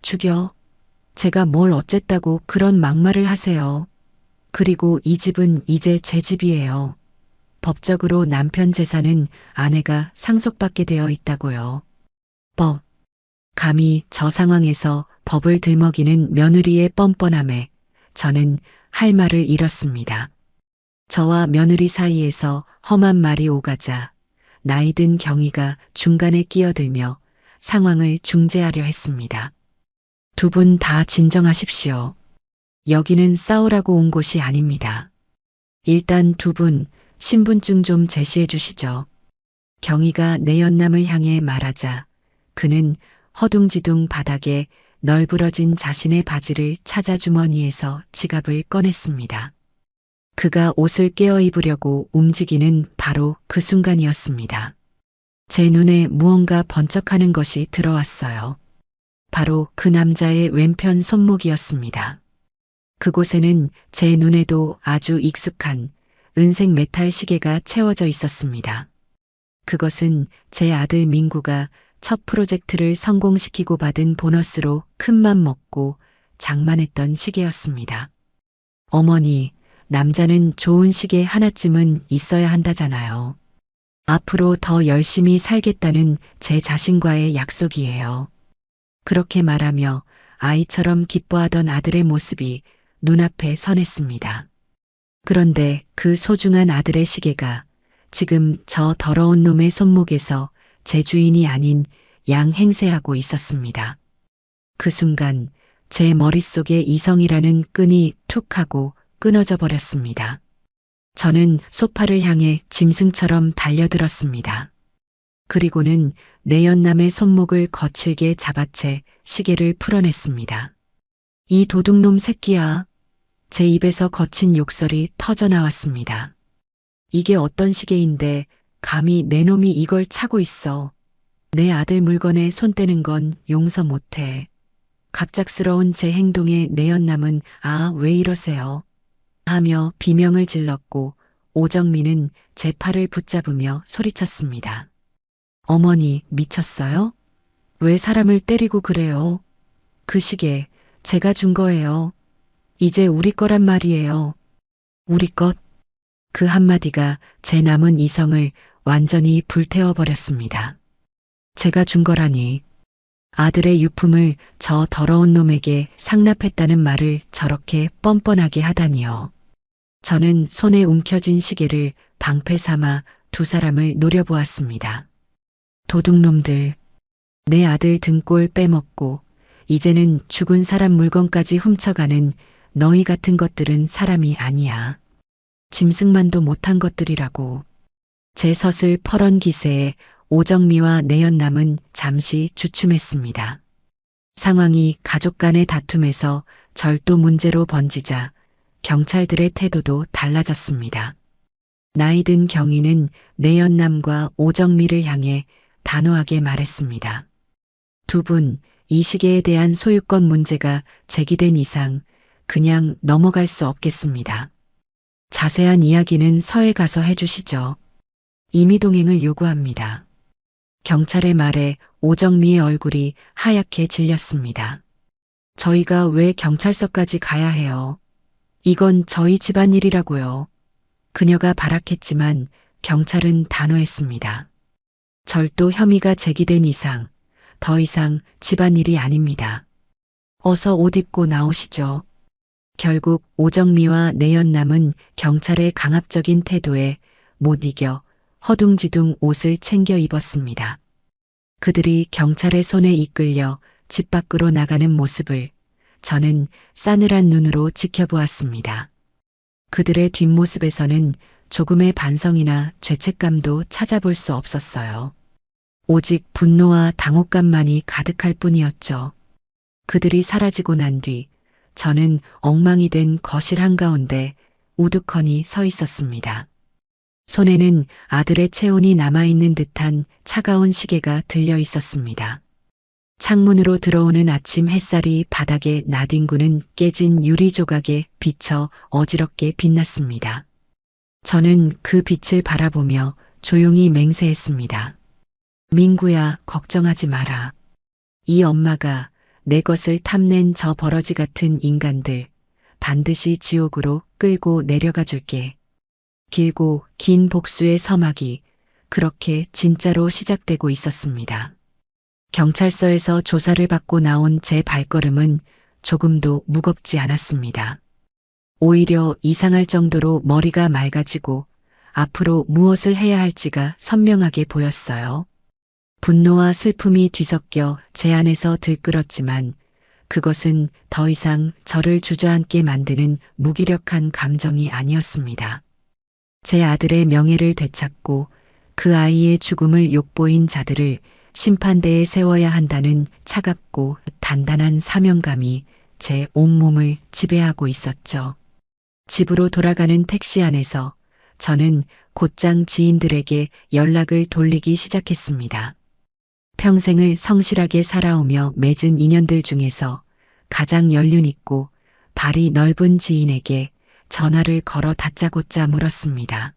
죽여. 제가 뭘 어쨌다고 그런 막말을 하세요. 그리고 이 집은 이제 제 집이에요. 법적으로 남편 재산은 아내가 상속받게 되어 있다고요. 법. 감히 저 상황에서 법을 들먹이는 며느리의 뻔뻔함에 저는 할 말을 잃었습니다. 저와 며느리 사이에서 험한 말이 오가자 나이든 경위가 중간에 끼어들며 상황을 중재하려 했습니다. 두 분 다 진정하십시오. 여기는 싸우라고 온 곳이 아닙니다. 일단 두 분 신분증 좀 제시해 주시죠. 경위가 내연남을 향해 말하자 그는 허둥지둥 바닥에 널브러진 자신의 바지를 찾아 주머니에서 지갑을 꺼냈습니다. 그가 옷을 꿰어 입으려고 움직이는 바로 그 순간이었습니다. 제 눈에 무언가 번쩍하는 것이 들어왔어요. 바로 그 남자의 왼편 손목이었습니다. 그곳에는 제 눈에도 아주 익숙한 은색 메탈 시계가 채워져 있었습니다. 그것은 제 아들 민구가 첫 프로젝트를 성공시키고 받은 보너스로 큰맘 먹고 장만했던 시계였습니다. 어머니, 남자는 좋은 시계 하나쯤은 있어야 한다잖아요. 앞으로 더 열심히 살겠다는 제 자신과의 약속이에요. 그렇게 말하며 아이처럼 기뻐하던 아들의 모습이 눈앞에 선했습니다. 그런데 그 소중한 아들의 시계가 지금 저 더러운 놈의 손목에서 제 주인이 아닌 양 행세하고 있었습니다. 그 순간 제 머릿속에 이성이라는 끈이 툭 하고 끊어져 버렸습니다. 저는 소파를 향해 짐승처럼 달려들었습니다. 그리고는 내연남의 손목을 거칠게 잡아채 시계를 풀어냈습니다. 이 도둑놈 새끼야. 제 입에서 거친 욕설이 터져 나왔습니다. 이게 어떤 시계인데 감히 내 놈이 이걸 차고 있어. 내 아들 물건에 손 떼는 건 용서 못해. 갑작스러운 제 행동에 내연남은 아, 왜 이러세요? 하며 비명을 질렀고 오정민은 제 팔을 붙잡으며 소리쳤습니다. 어머니, 미쳤어요? 왜 사람을 때리고 그래요? 그 시계 제가 준 거예요. 이제 우리 거란 말이에요. 우리 것? 그 한마디가 제 남은 이성을 완전히 불태워버렸습니다. 제가 준 거라니. 아들의 유품을 저 더러운 놈에게 상납했다는 말을 저렇게 뻔뻔하게 하다니요. 저는 손에 움켜쥔 시계를 방패 삼아 두 사람을 노려보았습니다. 도둑놈들, 내 아들 등골 빼먹고 이제는 죽은 사람 물건까지 훔쳐가는 너희 같은 것들은 사람이 아니야. 짐승만도 못한 것들이라고. 제 섯을 펄언 기세에 오정미와 내연남은 잠시 주춤했습니다. 상황이 가족 간의 다툼에서 절도 문제로 번지자 경찰들의 태도도 달라졌습니다. 나이든 경위는 내연남과 오정미를 향해 단호하게 말했습니다. 두 분, 이 시계에 대한 소유권 문제가 제기된 이상 그냥 넘어갈 수 없겠습니다. 자세한 이야기는 서에 가서 해주시죠. 임의동행을 요구합니다. 경찰의 말에 오정미의 얼굴이 하얗게 질렸습니다. 저희가 왜 경찰서까지 가야 해요? 이건 저희 집안일이라고요. 그녀가 발악했지만 경찰은 단호했습니다. 절도 혐의가 제기된 이상 더 이상 집안일이 아닙니다. 어서 옷 입고 나오시죠. 결국 오정미와 내연남은 경찰의 강압적인 태도에 못 이겨 허둥지둥 옷을 챙겨 입었습니다. 그들이 경찰의 손에 이끌려 집 밖으로 나가는 모습을 저는 싸늘한 눈으로 지켜보았습니다. 그들의 뒷모습에서는 조금의 반성이나 죄책감도 찾아볼 수 없었어요. 오직 분노와 당혹감만이 가득할 뿐이었죠. 그들이 사라지고 난 뒤 저는 엉망이 된 거실 한가운데 우두커니 서 있었습니다. 손에는 아들의 체온이 남아있는 듯한 차가운 시계가 들려 있었습니다. 창문으로 들어오는 아침 햇살이 바닥에 나뒹구는 깨진 유리 조각에 비쳐 어지럽게 빛났습니다. 저는 그 빛을 바라보며 조용히 맹세했습니다. 민구야, 걱정하지 마라. 이 엄마가 내 것을 탐낸 저 버러지 같은 인간들 반드시 지옥으로 끌고 내려가 줄게. 길고 긴 복수의 서막이 그렇게 진짜로 시작되고 있었습니다. 경찰서에서 조사를 받고 나온 제 발걸음은 조금도 무겁지 않았습니다. 오히려 이상할 정도로 머리가 맑아지고 앞으로 무엇을 해야 할지가 선명하게 보였어요. 분노와 슬픔이 뒤섞여 제 안에서 들끓었지만 그것은 더 이상 저를 주저앉게 만드는 무기력한 감정이 아니었습니다. 제 아들의 명예를 되찾고 그 아이의 죽음을 욕보인 자들을 심판대에 세워야 한다는 차갑고 단단한 사명감이 제 온몸을 지배하고 있었죠. 집으로 돌아가는 택시 안에서 저는 곧장 지인들에게 연락을 돌리기 시작했습니다. 평생을 성실하게 살아오며 맺은 인연들 중에서 가장 연륜 있고 발이 넓은 지인에게 전화를 걸어 다짜고짜 물었습니다.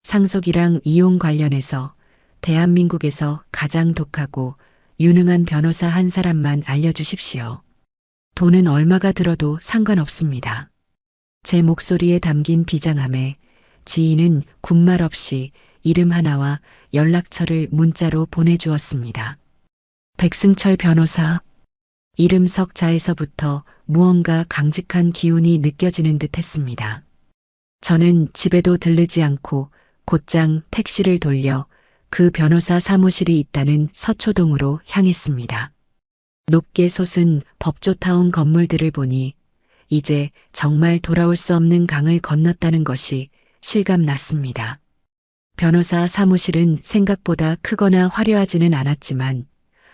상속이랑 이혼 관련해서 대한민국에서 가장 독하고 유능한 변호사 한 사람만 알려주십시오. 돈은 얼마가 들어도 상관없습니다. 제 목소리에 담긴 비장함에 지인은 군말 없이 이름 하나와 연락처를 문자로 보내주었습니다. 백승철 변호사. 이름 석자에서부터 무언가 강직한 기운이 느껴지는 듯 했습니다. 저는 집에도 들르지 않고 곧장 택시를 돌려 그 변호사 사무실이 있다는 서초동으로 향했습니다. 높게 솟은 법조타운 건물들을 보니 이제 정말 돌아올 수 없는 강을 건넜다는 것이 실감났습니다. 변호사 사무실은 생각보다 크거나 화려하지는 않았지만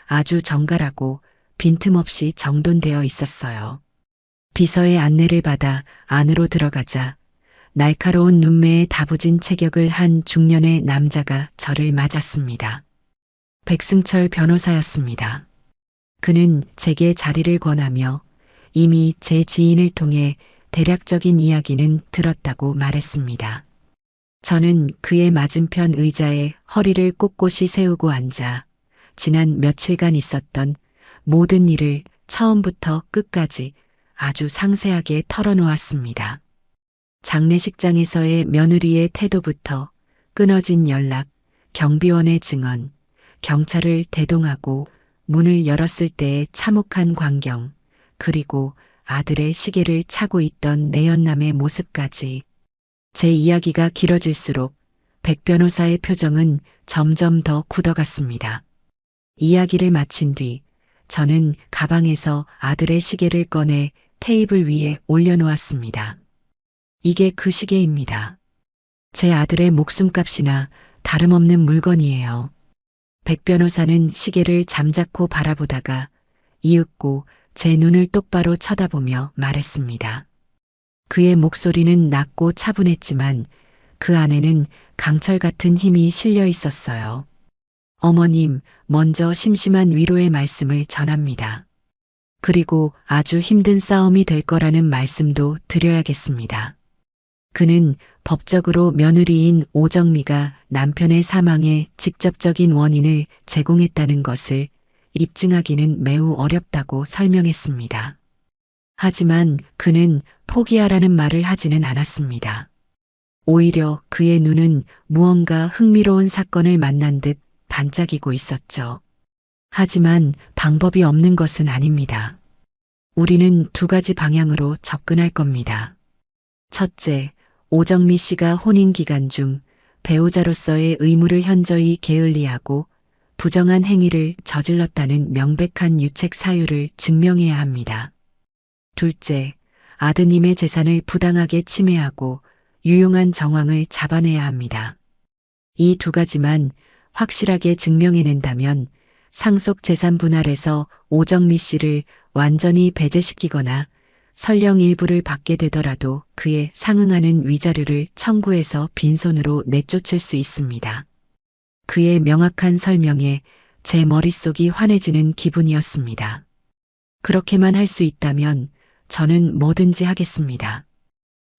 아주 정갈하고 빈틈없이 정돈되어 있었어요. 비서의 안내를 받아 안으로 들어가자 날카로운 눈매에 다부진 체격을 한 중년의 남자가 저를 맞았습니다. 백승철 변호사였습니다. 그는 제게 자리를 권하며 이미 제 지인을 통해 대략적인 이야기는 들었다고 말했습니다. 저는 그의 맞은편 의자에 허리를 꼿꼿이 세우고 앉아 지난 며칠간 있었던 모든 일을 처음부터 끝까지 아주 상세하게 털어놓았습니다. 장례식장에서의 며느리의 태도부터 끊어진 연락, 경비원의 증언, 경찰을 대동하고 문을 열었을 때의 참혹한 광경, 그리고 아들의 시계를 차고 있던 내연남의 모습까지. 제 이야기가 길어질수록 백 변호사의 표정은 점점 더 굳어갔습니다. 이야기를 마친 뒤 저는 가방에서 아들의 시계를 꺼내 테이블 위에 올려놓았습니다. 이게 그 시계입니다. 제 아들의 목숨값이나 다름없는 물건이에요. 백 변호사는 시계를 잠자코 바라보다가 이윽고 제 눈을 똑바로 쳐다보며 말했습니다. 그의 목소리는 낮고 차분했지만 그 안에는 강철 같은 힘이 실려 있었어요. 어머님, 먼저 심심한 위로의 말씀을 전합니다. 그리고 아주 힘든 싸움이 될 거라는 말씀도 드려야겠습니다. 그는 법적으로 며느리인 오정미가 남편의 사망의 직접적인 원인을 제공했다는 것을 입증하기는 매우 어렵다고 설명했습니다. 하지만 그는 포기하라는 말을 하지는 않았습니다. 오히려 그의 눈은 무언가 흥미로운 사건을 만난 듯 반짝이고 있었죠. 하지만 방법이 없는 것은 아닙니다. 우리는 두 가지 방향으로 접근할 겁니다. 첫째, 오정미 씨가 혼인 기간 중 배우자로서의 의무를 현저히 게을리하고 부정한 행위를 저질렀다는 명백한 유책 사유를 증명해야 합니다. 둘째, 아드님의 재산을 부당하게 침해하고 유용한 정황을 잡아내야 합니다. 이 두 가지만 확실하게 증명해낸다면 상속 재산 분할에서 오정미 씨를 완전히 배제시키거나 설령 일부를 받게 되더라도 그에 상응하는 위자료를 청구해서 빈손으로 내쫓을 수 있습니다. 그의 명확한 설명에 제 머릿속이 환해지는 기분이었습니다. 그렇게만 할 수 있다면 저는 뭐든지 하겠습니다.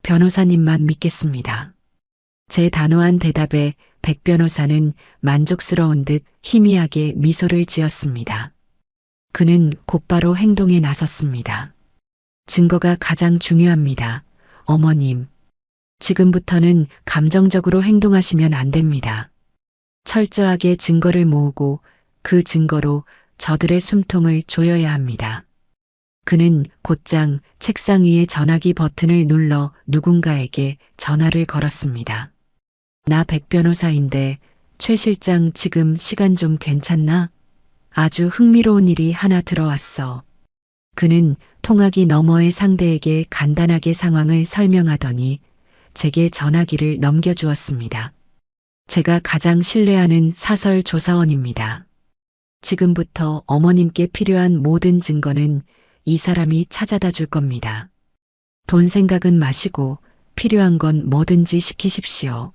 변호사님만 믿겠습니다. 제 단호한 대답에 백 변호사는 만족스러운 듯 희미하게 미소를 지었습니다. 그는 곧바로 행동에 나섰습니다. 증거가 가장 중요합니다. 어머님, 지금부터는 감정적으로 행동하시면 안 됩니다. 철저하게 증거를 모으고 그 증거로 저들의 숨통을 조여야 합니다. 그는 곧장 책상 위에 전화기 버튼을 눌러 누군가에게 전화를 걸었습니다. 나 백 변호사인데 최 실장 지금 시간 좀 괜찮나? 아주 흥미로운 일이 하나 들어왔어. 그는 통화기 너머의 상대에게 간단하게 상황을 설명하더니 제게 전화기를 넘겨주었습니다. 제가 가장 신뢰하는 사설 조사원입니다. 지금부터 어머님께 필요한 모든 증거는 이 사람이 찾아다 줄 겁니다. 돈 생각은 마시고 필요한 건 뭐든지 시키십시오.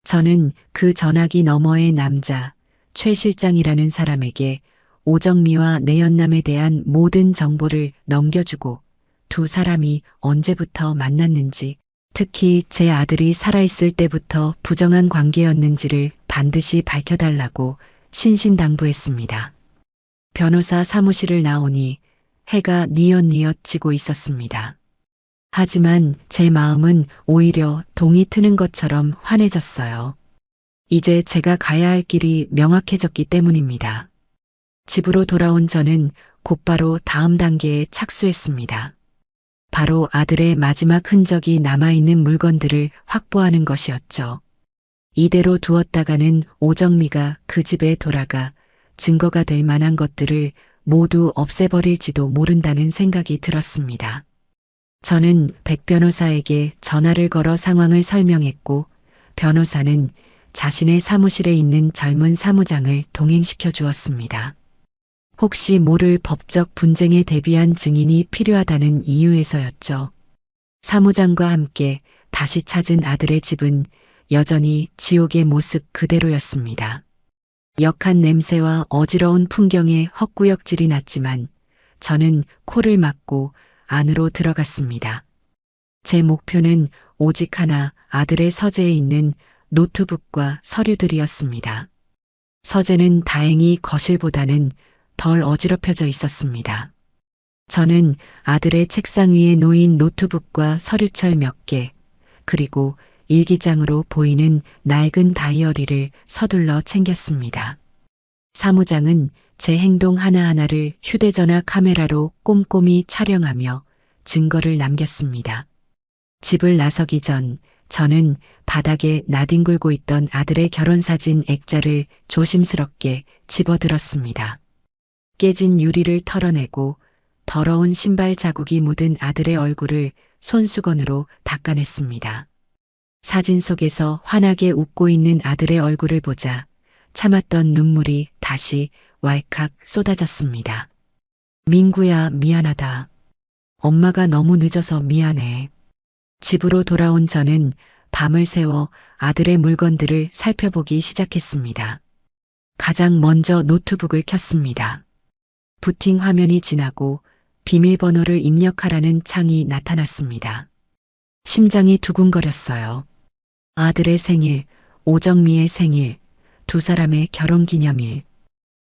저는 그 전화기 너머의 남자, 최 실장이라는 사람에게 오정미와 내연남에 대한 모든 정보를 넘겨주고 두 사람이 언제부터 만났는지, 특히 제 아들이 살아있을 때부터 부정한 관계였는지를 반드시 밝혀달라고 신신당부했습니다. 변호사 사무실을 나오니 해가 뉘엿뉘엿 지고 있었습니다. 하지만 제 마음은 오히려 동이 트는 것처럼 환해졌어요. 이제 제가 가야 할 길이 명확해졌기 때문입니다. 집으로 돌아온 저는 곧바로 다음 단계에 착수했습니다. 바로 아들의 마지막 흔적이 남아있는 물건들을 확보하는 것이었죠. 이대로 두었다가는 오정미가 그 집에 돌아가 증거가 될 만한 것들을 모두 없애버릴지도 모른다는 생각이 들었습니다. 저는 백 변호사에게 전화를 걸어 상황을 설명했고, 변호사는 자신의 사무실에 있는 젊은 사무장을 동행시켜 주었습니다. 혹시 모를 법적 분쟁에 대비한 증인이 필요하다는 이유에서였죠. 사무장과 함께 다시 찾은 아들의 집은 여전히 지옥의 모습 그대로였습니다. 역한 냄새와 어지러운 풍경에 헛구역질이 났지만 저는 코를 막고 안으로 들어갔습니다. 제 목표는 오직 하나, 아들의 서재에 있는 노트북과 서류들이었습니다. 서재는 다행히 거실보다는 덜 어지럽혀져 있었습니다. 저는 아들의 책상 위에 놓인 노트북과 서류철 몇 개, 그리고 일기장으로 보이는 낡은 다이어리를 서둘러 챙겼습니다. 사무장은 제 행동 하나하나를 휴대전화 카메라로 꼼꼼히 촬영하며 증거를 남겼습니다. 집을 나서기 전 저는 바닥에 나뒹굴고 있던 아들의 결혼사진 액자를 조심스럽게 집어들었습니다. 깨진 유리를 털어내고 더러운 신발 자국이 묻은 아들의 얼굴을 손수건으로 닦아냈습니다. 사진 속에서 환하게 웃고 있는 아들의 얼굴을 보자 참았던 눈물이 다시 왈칵 쏟아졌습니다. 민구야, 미안하다. 엄마가 너무 늦어서 미안해. 집으로 돌아온 저는 밤을 새워 아들의 물건들을 살펴보기 시작했습니다. 가장 먼저 노트북을 켰습니다. 부팅 화면이 지나고 비밀번호를 입력하라는 창이 나타났습니다. 심장이 두근거렸어요. 아들의 생일, 오정미의 생일, 두 사람의 결혼기념일.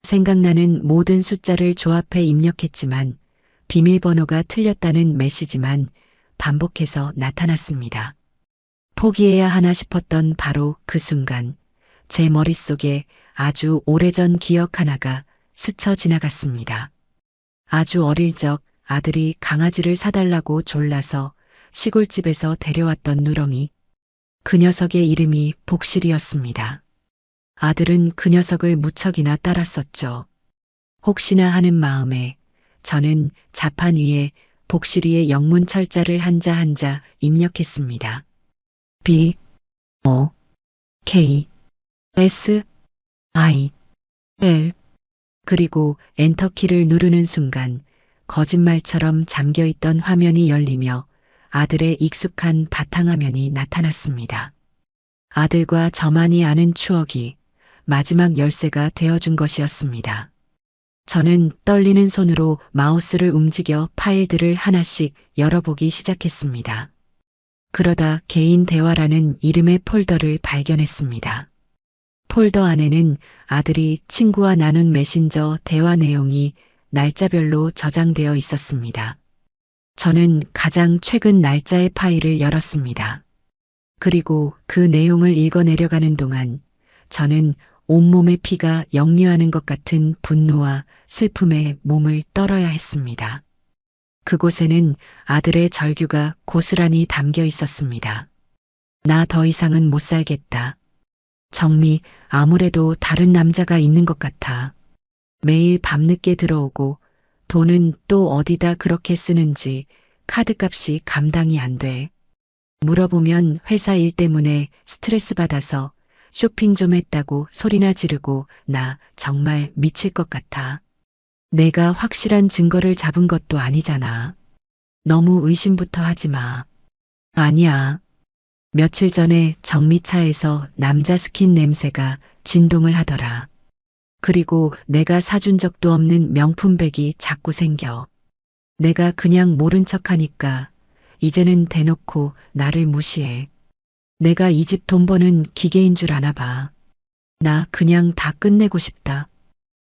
생각나는 모든 숫자를 조합해 입력했지만 비밀번호가 틀렸다는 메시지만 반복해서 나타났습니다. 포기해야 하나 싶었던 바로 그 순간 제 머릿속에 아주 오래전 기억 하나가 스쳐 지나갔습니다. 아주 어릴 적 아들이 강아지를 사달라고 졸라서 시골집에서 데려왔던 누렁이. 그 녀석의 이름이 복실이었습니다. 아들은 그 녀석을 무척이나 따랐었죠. 혹시나 하는 마음에 저는 자판 위에 복실이의 영문 철자를 한자 한자 입력했습니다. B, O, K, S, I, L. 그리고 엔터키를 누르는 순간 거짓말처럼 잠겨있던 화면이 열리며 아들의 익숙한 바탕화면이 나타났습니다. 아들과 저만이 아는 추억이 마지막 열쇠가 되어준 것이었습니다. 저는 떨리는 손으로 마우스를 움직여 파일들을 하나씩 열어보기 시작했습니다. 그러다 개인 대화라는 이름의 폴더를 발견했습니다. 폴더 안에는 아들이 친구와 나눈 메신저 대화 내용이 날짜별로 저장되어 있었습니다. 저는 가장 최근 날짜의 파일을 열었습니다. 그리고 그 내용을 읽어내려가는 동안 저는 온몸의 피가 역류하는 것 같은 분노와 슬픔에 몸을 떨어야 했습니다. 그곳에는 아들의 절규가 고스란히 담겨 있었습니다. 나 더 이상은 못 살겠다. 정미, 아무래도 다른 남자가 있는 것 같아. 매일 밤늦게 들어오고 돈은 또 어디다 그렇게 쓰는지 카드값이 감당이 안 돼. 물어보면 회사 일 때문에 스트레스 받아서 쇼핑 좀 했다고 소리나 지르고 나 정말 미칠 것 같아. 내가 확실한 증거를 잡은 것도 아니잖아. 너무 의심부터 하지 마. 아니야. 며칠 전에 정미차에서 남자 스킨 냄새가 진동을 하더라. 그리고 내가 사준 적도 없는 명품백이 자꾸 생겨. 내가 그냥 모른 척하니까 이제는 대놓고 나를 무시해. 내가 이 집 돈 버는 기계인 줄 아나 봐. 나 그냥 다 끝내고 싶다.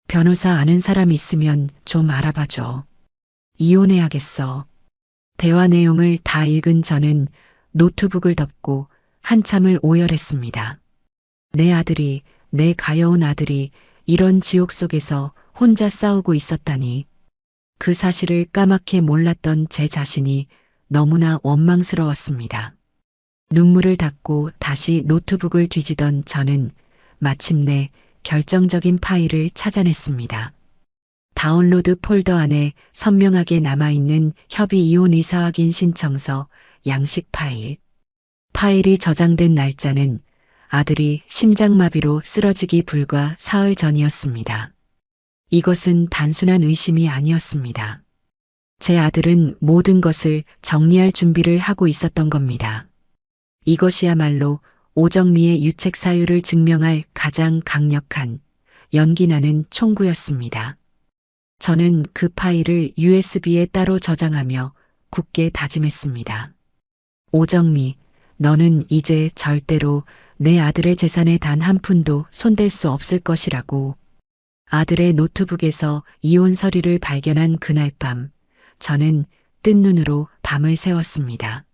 변호사 아는 사람 있으면 좀 알아봐줘. 이혼해야겠어. 대화 내용을 다 읽은 저는 노트북을 덮고 한참을 오열했습니다. 내 가여운 아들이 이런 지옥 속에서 혼자 싸우고 있었다니. 그 사실을 까맣게 몰랐던 제 자신이 너무나 원망스러웠습니다. 눈물을 닦고 다시 노트북을 뒤지던 저는 마침내 결정적인 파일을 찾아냈습니다. 다운로드 폴더 안에 선명하게 남아있는 협의 이혼 이사 확인 신청서 양식 파일. 파일이 저장된 날짜는 아들이 심장마비로 쓰러지기 불과 사흘 전이었습니다. 이것은 단순한 의심이 아니었습니다. 제 아들은 모든 것을 정리할 준비를 하고 있었던 겁니다. 이것이야말로 오정미의 유책 사유를 증명할 가장 강력한 연기나는 총구였습니다. 저는 그 파일을 USB에 따로 저장하며 굳게 다짐했습니다. 오정미, 너는 이제 절대로 내 아들의 재산에 단 한 푼도 손댈 수 없을 것이라고. 아들의 노트북에서 이혼 서류를 발견한 그날 밤, 저는 뜬 눈으로 밤을 새웠습니다.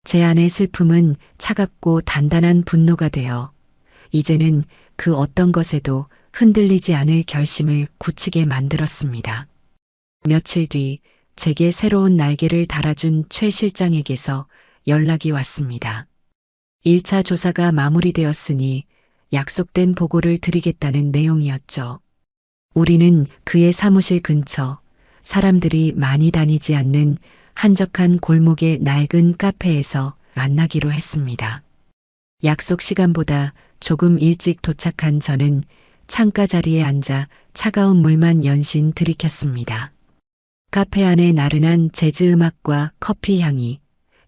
제 안의 슬픔은 차갑고 단단한 분노가 되어 이제는 그 어떤 것에도 흔들리지 않을 결심을 굳히게 만들었습니다. 며칠 뒤 제게 새로운 날개를 달아준 최 실장에게서 연락이 왔습니다. 1차 조사가 마무리되었으니 약속된 보고를 드리겠다는 내용이었죠. 우리는 그의 사무실 근처 사람들이 많이 다니지 않는 한적한 골목의 낡은 카페에서 만나기로 했습니다. 약속 시간보다 조금 일찍 도착한 저는 창가 자리에 앉아 차가운 물만 연신 들이켰습니다. 카페 안의 나른한 재즈 음악과 커피 향이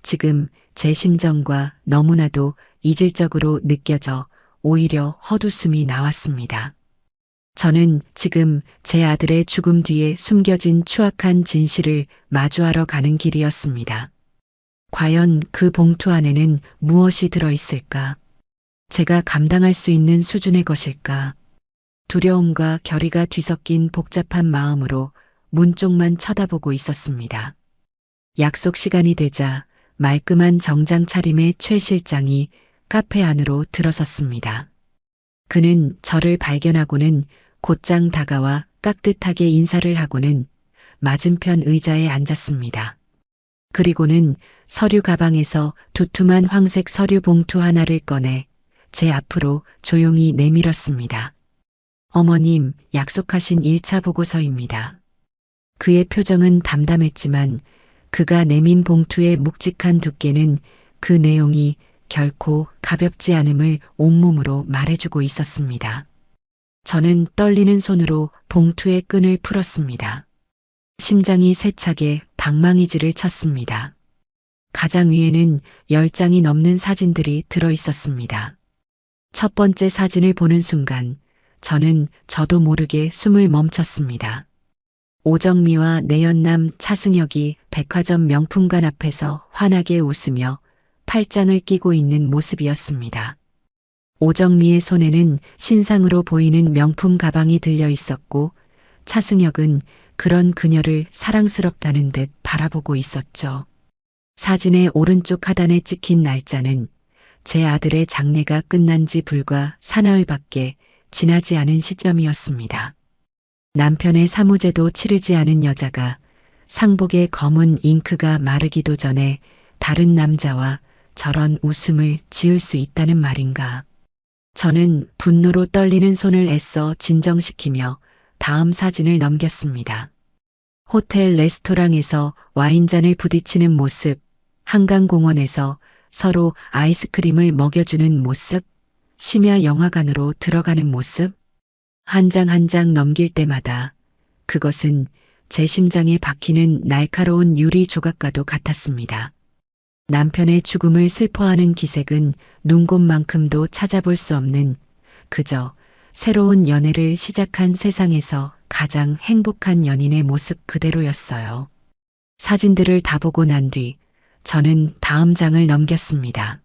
지금 제 심정과 너무나도 이질적으로 느껴져 오히려 헛웃음이 나왔습니다. 저는 지금 제 아들의 죽음 뒤에 숨겨진 추악한 진실을 마주하러 가는 길이었습니다. 과연 그 봉투 안에는 무엇이 들어있을까? 제가 감당할 수 있는 수준의 것일까? 두려움과 결의가 뒤섞인 복잡한 마음으로 문 쪽만 쳐다보고 있었습니다. 약속 시간이 되자 말끔한 정장 차림의 최 실장이 카페 안으로 들어섰습니다. 그는 저를 발견하고는 곧장 다가와 깍듯하게 인사를 하고는 맞은편 의자에 앉았습니다. 그리고는 서류 가방에서 두툼한 황색 서류 봉투 하나를 꺼내 제 앞으로 조용히 내밀었습니다. 어머님, 약속하신 1차 보고서입니다. 그의 표정은 담담했지만 그가 내민 봉투의 묵직한 두께는 그 내용이 결코 가볍지 않음을 온몸으로 말해주고 있었습니다. 저는 떨리는 손으로 봉투의 끈을 풀었습니다. 심장이 세차게 방망이질을 쳤습니다. 가장 위에는 10장이 넘는 사진들이 들어 있었습니다. 첫 번째 사진을 보는 순간 저는 저도 모르게 숨을 멈췄습니다. 오정미와 내연남 차승혁이 백화점 명품관 앞에서 환하게 웃으며 팔짱을 끼고 있는 모습이었습니다. 오정미의 손에는 신상으로 보이는 명품 가방이 들려 있었고 차승혁은 그런 그녀를 사랑스럽다는 듯 바라보고 있었죠. 사진의 오른쪽 하단에 찍힌 날짜는 제 아들의 장례가 끝난 지 불과 사나흘밖에 지나지 않은 시점이었습니다. 남편의 사무제도 치르지 않은 여자가 상복의 검은 잉크가 마르기도 전에 다른 남자와 저런 웃음을 지을 수 있다는 말인가. 저는 분노로 떨리는 손을 애써 진정시키며 다음 사진을 넘겼습니다. 호텔 레스토랑에서 와인잔을 부딪히는 모습, 한강공원에서 서로 아이스크림을 먹여주는 모습, 심야 영화관으로 들어가는 모습, 한 장 한 장 넘길 때마다 그것은 제 심장에 박히는 날카로운 유리 조각과도 같았습니다. 남편의 죽음을 슬퍼하는 기색은 눈곱만큼도 찾아볼 수 없는 그저 새로운 연애를 시작한 세상에서 가장 행복한 연인의 모습 그대로였어요. 사진들을 다 보고 난 뒤 저는 다음 장을 넘겼습니다.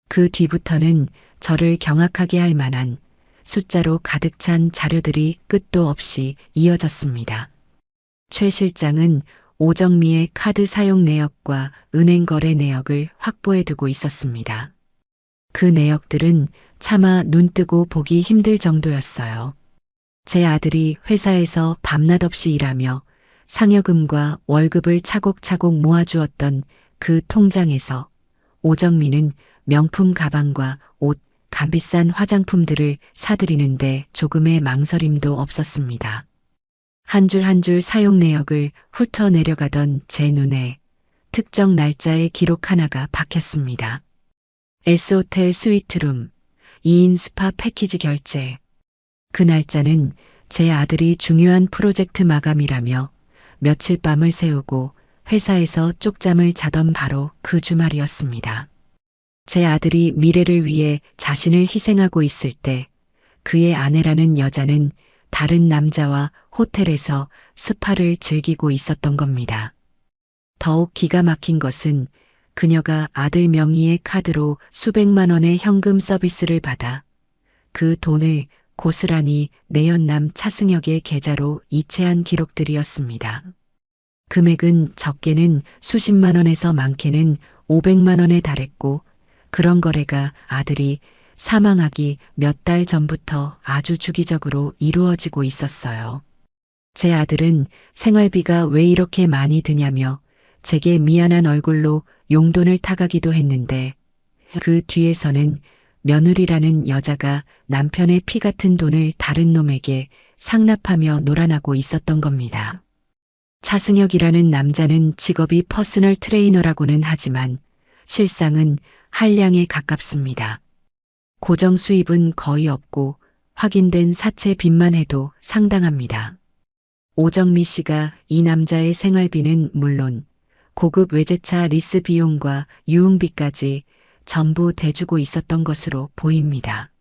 그 뒤부터는 저를 경악하게 할 만한 숫자로 가득 찬 자료들이 끝도 없이 이어졌습니다. 최 실장은 오정미의 카드 사용 내역과 은행 거래 내역을 확보해 두고 있었습니다. 그 내역들은 차마 눈뜨고 보기 힘들 정도였어요. 제 아들이 회사에서 밤낮 없이 일하며 상여금과 월급을 차곡차곡 모아주었던 그 통장에서 오정미는 명품 가방과 옷, 값비싼 화장품들을 사들이는데 조금의 망설임도 없었습니다. 한 줄 한 줄 사용 내역을 훑어 내려가던 제 눈에 특정 날짜의 기록 하나가 박혔습니다. S호텔 스위트룸 2인 스파 패키지 결제. 그 날짜는 제 아들이 중요한 프로젝트 마감이라며 며칠 밤을 새우고 회사에서 쪽잠을 자던 바로 그 주말이었습니다. 제 아들이 미래를 위해 자신을 희생하고 있을 때 그의 아내라는 여자는 다른 남자와 호텔에서 스파를 즐기고 있었던 겁니다. 더욱 기가 막힌 것은 그녀가 아들 명의의 카드로 수백만 원의 현금 서비스를 받아 그 돈을 고스란히 내연남 차승혁의 계좌로 이체한 기록들이었습니다. 금액은 적게는 수십만 원에서 많게는 500만 원에 달했고 그런 거래가 아들이 사망하기 몇 달 전부터 아주 주기적으로 이루어지고 있었어요. 제 아들은 생활비가 왜 이렇게 많이 드냐며 제게 미안한 얼굴로 용돈을 타가기도 했는데 그 뒤에서는 며느리라는 여자가 남편의 피 같은 돈을 다른 놈에게 상납하며 놀아나고 있었던 겁니다. 차승혁이라는 남자는 직업이 퍼스널 트레이너라고는 하지만 실상은 한량에 가깝습니다. 고정 수입은 거의 없고 확인된 사채 빚만 해도 상당합니다. 오정미 씨가 이 남자의 생활비는 물론 고급 외제차 리스 비용과 유흥비까지 전부 대주고 있었던 것으로 보입니다.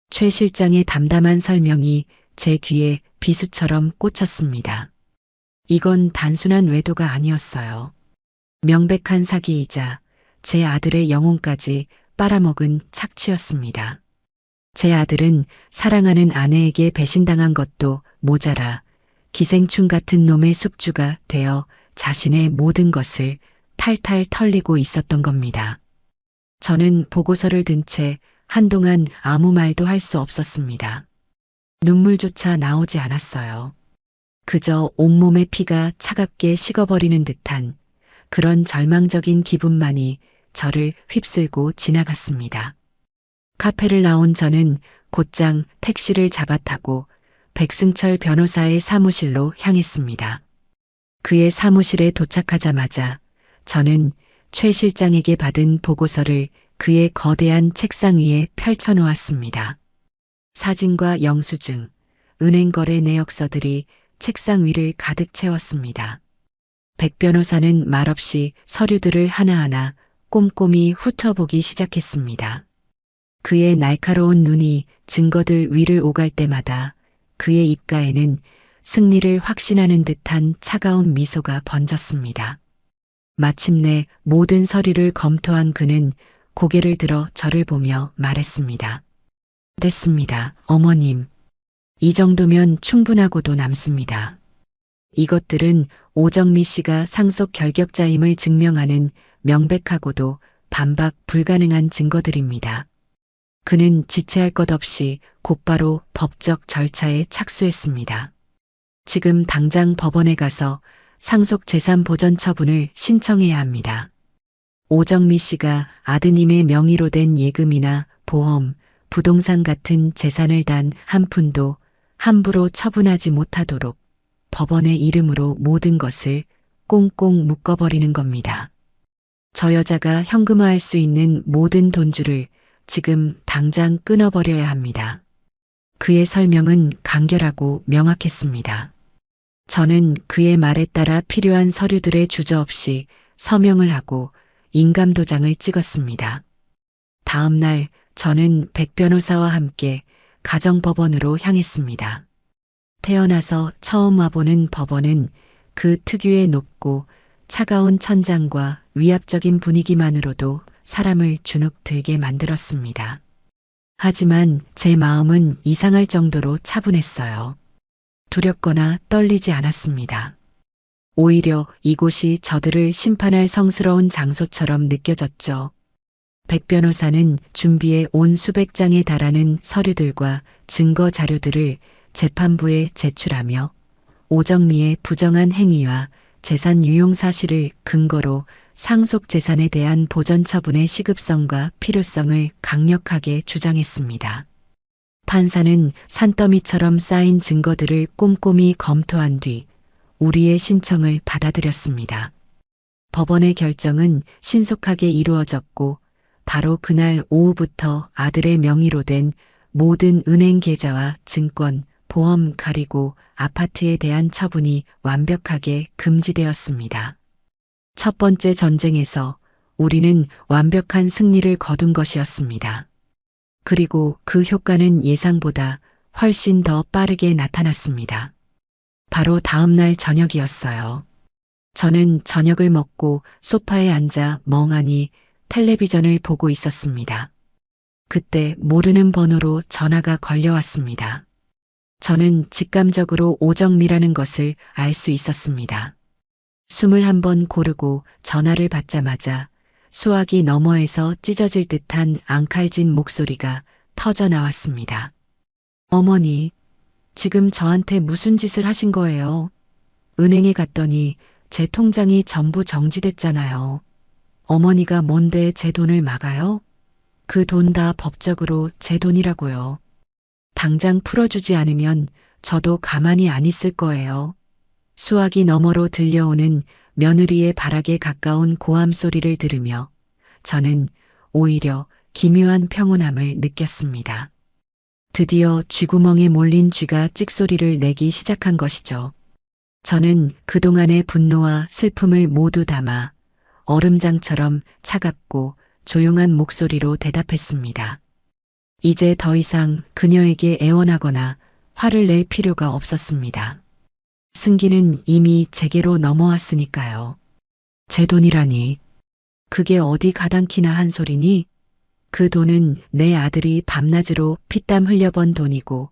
최 실장의 담담한 설명이 제 귀에 비수처럼 꽂혔습니다. 이건 단순한 외도가 아니었어요. 명백한 사기이자 제 아들의 영혼까지 빨아먹은 착취였습니다. 제 아들은 사랑하는 아내에게 배신당한 것도 모자라 기생충 같은 놈의 숙주가 되어 자신의 모든 것을 탈탈 털리고 있었던 겁니다. 저는 보고서를 든 채 한동안 아무 말도 할 수 없었습니다. 눈물조차 나오지 않았어요. 그저 온몸의 피가 차갑게 식어버리는 듯한 그런 절망적인 기분만이 저를 휩쓸고 지나갔습니다. 카페를 나온 저는 곧장 택시를 잡아 타고 백승철 변호사의 사무실로 향했습니다. 그의 사무실에 도착하자마자 저는 최 실장에게 받은 보고서를 그의 거대한 책상 위에 펼쳐놓았습니다. 사진과 영수증, 은행 거래 내역서들이 책상 위를 가득 채웠습니다. 백 변호사는 말없이 서류들을 하나하나 꼼꼼히 훑어보기 시작했습니다. 그의 날카로운 눈이 증거들 위를 오갈 때마다 그의 입가에는 승리를 확신하는 듯한 차가운 미소가 번졌습니다. 마침내 모든 서류를 검토한 그는 고개를 들어 저를 보며 말했습니다. 됐습니다, 어머님. 이 정도면 충분하고도 남습니다. 이것들은 오정미 씨가 상속 결격자임을 증명하는 명백하고도 반박 불가능한 증거들입니다. 그는 지체할 것 없이 곧바로 법적 절차에 착수했습니다. 지금 당장 법원에 가서 상속 재산 보전 처분을 신청해야 합니다. 오정미 씨가 아드님의 명의로 된 예금이나 보험, 부동산 같은 재산을 단 한 푼도 함부로 처분하지 못하도록 법원의 이름으로 모든 것을 꽁꽁 묶어버리는 겁니다. 저 여자가 현금화할 수 있는 모든 돈줄을 지금 당장 끊어버려야 합니다. 그의 설명은 간결하고 명확했습니다. 저는 그의 말에 따라 필요한 서류들의 주저없이 서명을 하고 인감도장을 찍었습니다. 다음 날 저는 백 변호사와 함께 가정법원으로 향했습니다. 태어나서 처음 와보는 법원은 그 특유의 높고 차가운 천장과 위압적인 분위기만으로도 사람을 주눅 들게 만들었습니다. 하지만 제 마음은 이상할 정도로 차분했어요. 두렵거나 떨리지 않았습니다. 오히려 이곳이 저들을 심판할 성스러운 장소처럼 느껴졌죠. 백 변호사는 준비해 온 수백 장에 달하는 서류들과 증거 자료들을 재판부에 제출하며 오정미의 부정한 행위와 재산 유용 사실을 근거로 상속 재산에 대한 보전 처분의 시급성과 필요성을 강력하게 주장했습니다. 판사는 산더미처럼 쌓인 증거들을 꼼꼼히 검토한 뒤 우리의 신청을 받아들였습니다. 법원의 결정은 신속하게 이루어졌고 바로 그날 오후부터 아들의 명의로 된 모든 은행 계좌와 증권, 보험 그리고 아파트에 대한 처분이 완벽하게 금지되었습니다. 첫 번째 전쟁에서 우리는 완벽한 승리를 거둔 것이었습니다. 그리고 그 효과는 예상보다 훨씬 더 빠르게 나타났습니다. 바로 다음 날 저녁이었어요. 저는 저녁을 먹고 소파에 앉아 멍하니 텔레비전을 보고 있었습니다. 그때 모르는 번호로 전화가 걸려왔습니다. 저는 직감적으로 오정미라는 것을 알 수 있었습니다. 숨을 한번 고르고 전화를 받자마자 수화기 너머에서 찢어질 듯한 앙칼진 목소리가 터져 나왔습니다. 어머니, 지금 저한테 무슨 짓을 하신 거예요? 은행에 갔더니 제 통장이 전부 정지됐잖아요. 어머니가 뭔데 제 돈을 막아요? 그 돈 다 법적으로 제 돈이라고요. 당장 풀어주지 않으면 저도 가만히 안 있을 거예요. 수화기 너머로 들려오는 며느리의 발악에 가까운 고함 소리를 들으며 저는 오히려 기묘한 평온함을 느꼈습니다. 드디어 쥐구멍에 몰린 쥐가 찍소리를 내기 시작한 것이죠. 저는 그동안의 분노와 슬픔을 모두 담아 얼음장처럼 차갑고 조용한 목소리로 대답했습니다. 이제 더 이상 그녀에게 애원하거나 화를 낼 필요가 없었습니다. 승기는 이미 제게로 넘어왔으니까요. 제 돈이라니. 그게 어디 가당키나 한 소리니? 그 돈은 내 아들이 밤낮으로 피땀 흘려번 돈이고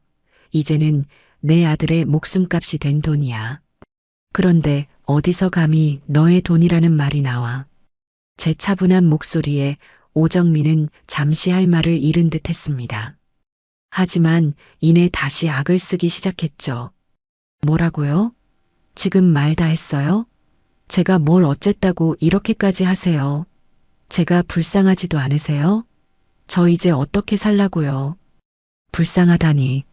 이제는 내 아들의 목숨값이 된 돈이야. 그런데 어디서 감히 너의 돈이라는 말이 나와. 제 차분한 목소리에 오정민은 잠시 할 말을 잃은 듯 했습니다. 하지만 이내 다시 악을 쓰기 시작했죠. 뭐라고요? 지금 말 다 했어요? 제가 뭘 어쨌다고 이렇게까지 하세요? 제가 불쌍하지도 않으세요? 저 이제 어떻게 살라고요? 불쌍하다니.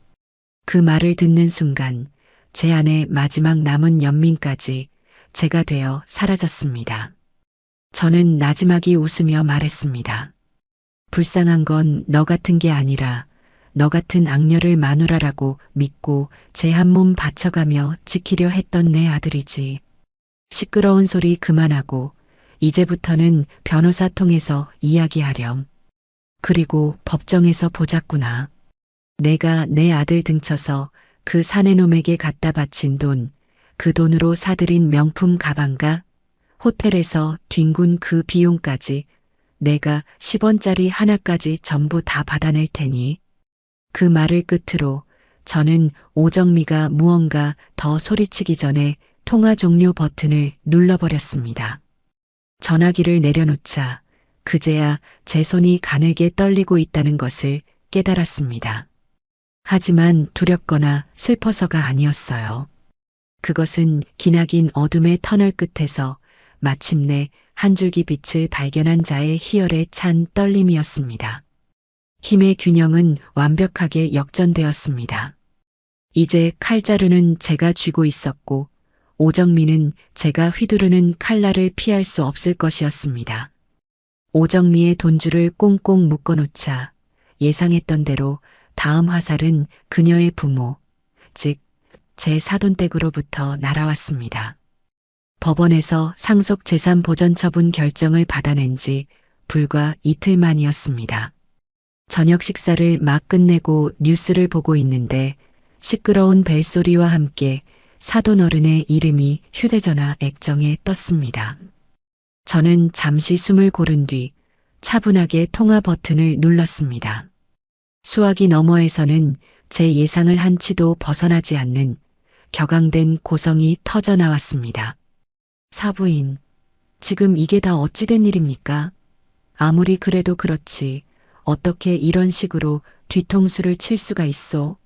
그 말을 듣는 순간 제 안에 마지막 남은 연민까지 제가 되어 사라졌습니다. 저는 나지막이 웃으며 말했습니다. 불쌍한 건 너 같은 게 아니라 너 같은 악녀를 마누라라고 믿고 제 한 몸 바쳐가며 지키려 했던 내 아들이지. 시끄러운 소리 그만하고 이제부터는 변호사 통해서 이야기하렴. 그리고 법정에서 보자꾸나. 내가 내 아들 등쳐서 그 사내놈에게 갖다 바친 돈, 그 돈으로 사들인 명품 가방과 호텔에서 뒹군 그 비용까지 내가 10원짜리 하나까지 전부 다 받아낼 테니. 그 말을 끝으로 저는 오정미가 무언가 더 소리치기 전에 통화 종료 버튼을 눌러버렸습니다. 전화기를 내려놓자 그제야 제 손이 가늘게 떨리고 있다는 것을 깨달았습니다. 하지만 두렵거나 슬퍼서가 아니었어요. 그것은 기나긴 어둠의 터널 끝에서 마침내 한 줄기 빛을 발견한 자의 희열에 찬 떨림이었습니다. 힘의 균형은 완벽하게 역전되었습니다. 이제 칼자루는 제가 쥐고 있었고 오정미는 제가 휘두르는 칼날을 피할 수 없을 것이었습니다. 오정미의 돈줄을 꽁꽁 묶어놓자 예상했던 대로 다음 화살은 그녀의 부모, 즉 제 사돈댁으로부터 날아왔습니다. 법원에서 상속 재산 보전 처분 결정을 받아낸 지 불과 이틀 만이었습니다. 저녁 식사를 막 끝내고 뉴스를 보고 있는데 시끄러운 벨소리와 함께 사돈 어른의 이름이 휴대전화 액정에 떴습니다. 저는 잠시 숨을 고른 뒤 차분하게 통화 버튼을 눌렀습니다. 수화기 너머에서는 제 예상을 한치도 벗어나지 않는 격앙된 고성이 터져 나왔습니다. 사부인, 지금 이게 다 어찌 된 일입니까? 아무리 그래도 그렇지. 어떻게 이런 식으로 뒤통수를 칠 수가 있어?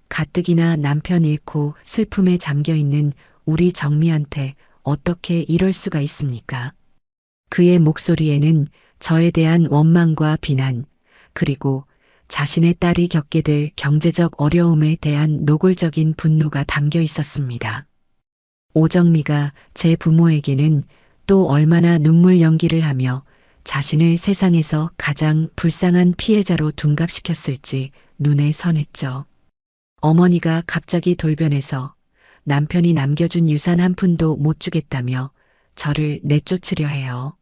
가뜩이나 남편 잃고 슬픔에 잠겨 있는 우리 정미한테 어떻게 이럴 수가 있습니까? 그의 목소리에는 저에 대한 원망과 비난, 그리고 자신의 딸이 겪게 될 경제적 어려움에 대한 노골적인 분노가 담겨 있었습니다. 오정미가 제 부모에게는 또 얼마나 눈물 연기를 하며 자신을 세상에서 가장 불쌍한 피해자로 둔갑시켰을지 눈에 선했죠. 어머니가 갑자기 돌변해서 남편이 남겨준 유산 한 푼도 못 주겠다며 저를 내쫓으려 해요.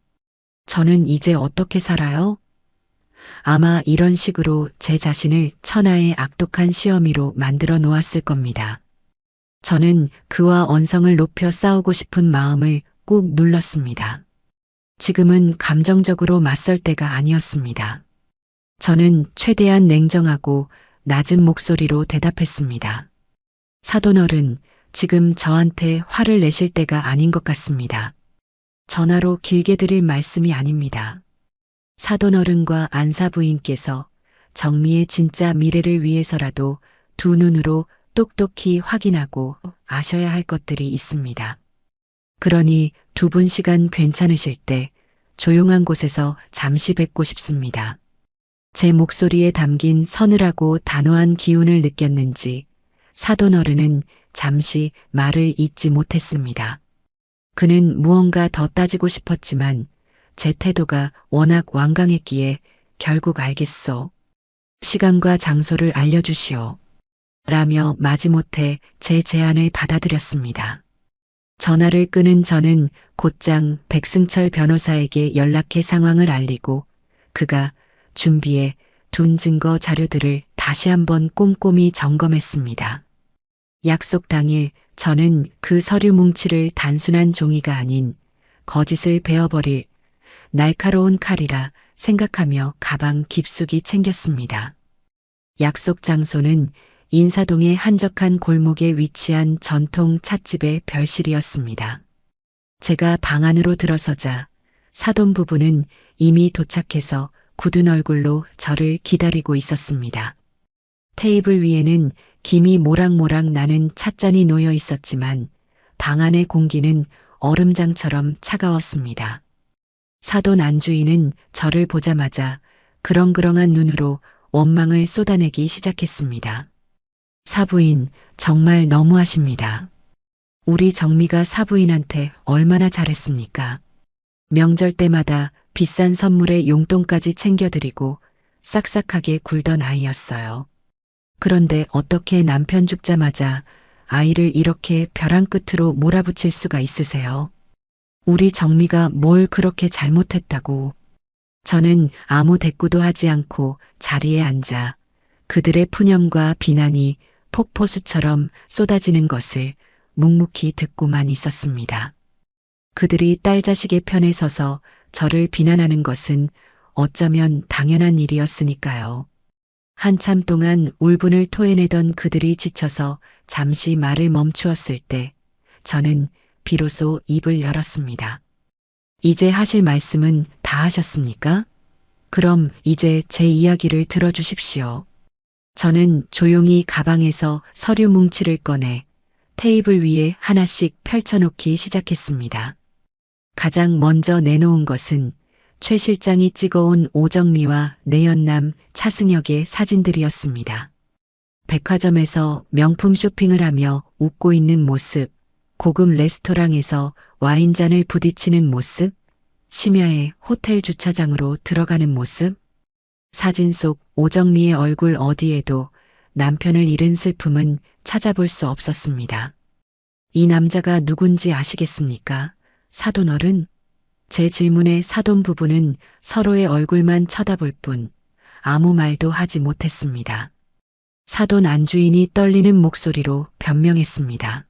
저는 이제 어떻게 살아요? 아마 이런 식으로 제 자신을 천하의 악독한 시어미로 만들어 놓았을 겁니다. 저는 그와 언성을 높여 싸우고 싶은 마음을 꾹 눌렀습니다. 지금은 감정적으로 맞설 때가 아니었습니다. 저는 최대한 냉정하고 낮은 목소리로 대답했습니다. 사돈어른, 지금 저한테 화를 내실 때가 아닌 것 같습니다. 전화로 길게 드릴 말씀이 아닙니다. 사돈어른과 안사부인께서 정미의 진짜 미래를 위해서라도 두 눈으로 똑똑히 확인하고 아셔야 할 것들이 있습니다. 그러니 두 분 시간 괜찮으실 때 조용한 곳에서 잠시 뵙고 싶습니다. 제 목소리에 담긴 서늘하고 단호한 기운을 느꼈는지 사돈어른은 잠시 말을 잇지 못했습니다. 그는 무언가 더 따지고 싶었지만 제 태도가 워낙 완강했기에 결국 알겠소. 시간과 장소를 알려주시오. 라며 마지못해 제 제안을 받아들였습니다. 전화를 끊은 저는 곧장 백승철 변호사에게 연락해 상황을 알리고 그가 준비해 둔 증거 자료들을 다시 한번 꼼꼼히 점검했습니다. 약속 당일 저는 그 서류 뭉치를 단순한 종이가 아닌 거짓을 베어버릴 날카로운 칼이라 생각하며 가방 깊숙이 챙겼습니다. 약속 장소는 인사동의 한적한 골목에 위치한 전통 찻집의 별실이었습니다. 제가 방 안으로 들어서자 사돈 부부는 이미 도착해서 굳은 얼굴로 저를 기다리고 있었습니다. 테이블 위에는 김이 모락모락 나는 찻잔이 놓여 있었지만 방 안의 공기는 얼음장처럼 차가웠습니다. 사돈 안주인은 저를 보자마자 그렁그렁한 눈으로 원망을 쏟아내기 시작했습니다. 사부인, 정말 너무하십니다. 우리 정미가 사부인한테 얼마나 잘했습니까? 명절 때마다 비싼 선물에 용돈까지 챙겨드리고 싹싹하게 굴던 아이였어요. 그런데 어떻게 남편 죽자마자 아이를 이렇게 벼랑 끝으로 몰아붙일 수가 있으세요? 우리 정미가 뭘 그렇게 잘못했다고. 저는 아무 대꾸도 하지 않고 자리에 앉아 그들의 푸념과 비난이 폭포수처럼 쏟아지는 것을 묵묵히 듣고만 있었습니다. 그들이 딸 자식의 편에 서서 저를 비난하는 것은 어쩌면 당연한 일이었으니까요. 한참 동안 울분을 토해내던 그들이 지쳐서 잠시 말을 멈추었을 때 저는 비로소 입을 열었습니다. 이제 하실 말씀은 다 하셨습니까? 그럼 이제 제 이야기를 들어주십시오. 저는 조용히 가방에서 서류 뭉치를 꺼내 테이블 위에 하나씩 펼쳐놓기 시작했습니다. 가장 먼저 내놓은 것은 최 실장이 찍어온 오정미와 내연남 차승혁의 사진들이었습니다. 백화점에서 명품 쇼핑을 하며 웃고 있는 모습, 고급 레스토랑에서 와인잔을 부딪히는 모습, 심야의 호텔 주차장으로 들어가는 모습, 사진 속 오정미의 얼굴 어디에도 남편을 잃은 슬픔은 찾아볼 수 없었습니다. 이 남자가 누군지 아시겠습니까? 사돈어른? 제 질문에 사돈 부부는 서로의 얼굴만 쳐다볼 뿐 아무 말도 하지 못했습니다. 사돈 안주인이 떨리는 목소리로 변명했습니다.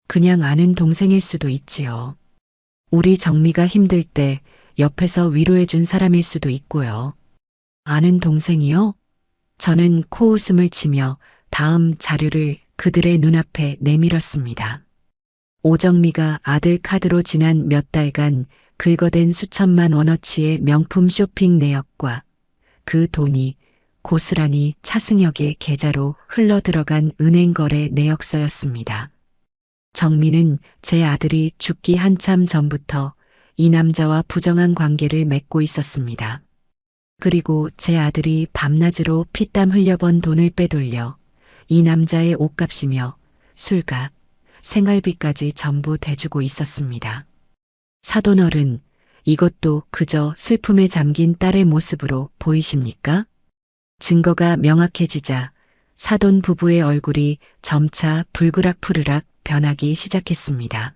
그냥 아는 동생일 수도 있지요. 우리 정미가 힘들 때 옆에서 위로해준 사람일 수도 있고요. 아는 동생이요? 저는 코웃음을 치며 다음 자료를 그들의 눈앞에 내밀었습니다. 오정미가 아들 카드로 지난 몇 달간 긁어댄 수천만 원어치의 명품 쇼핑 내역과 그 돈이 고스란히 차승혁의 계좌로 흘러들어간 은행 거래 내역서였습니다. 정민은 제 아들이 죽기 한참 전부터 이 남자와 부정한 관계를 맺고 있었습니다. 그리고 제 아들이 밤낮으로 피땀 흘려번 돈을 빼돌려 이 남자의 옷값이며 술값, 생활비까지 전부 대주고 있었습니다. 사돈어른, 이것도 그저 슬픔에 잠긴 딸의 모습으로 보이십니까? 증거가 명확해지자 사돈 부부의 얼굴이 점차 불그락푸르락 변하기 시작했습니다.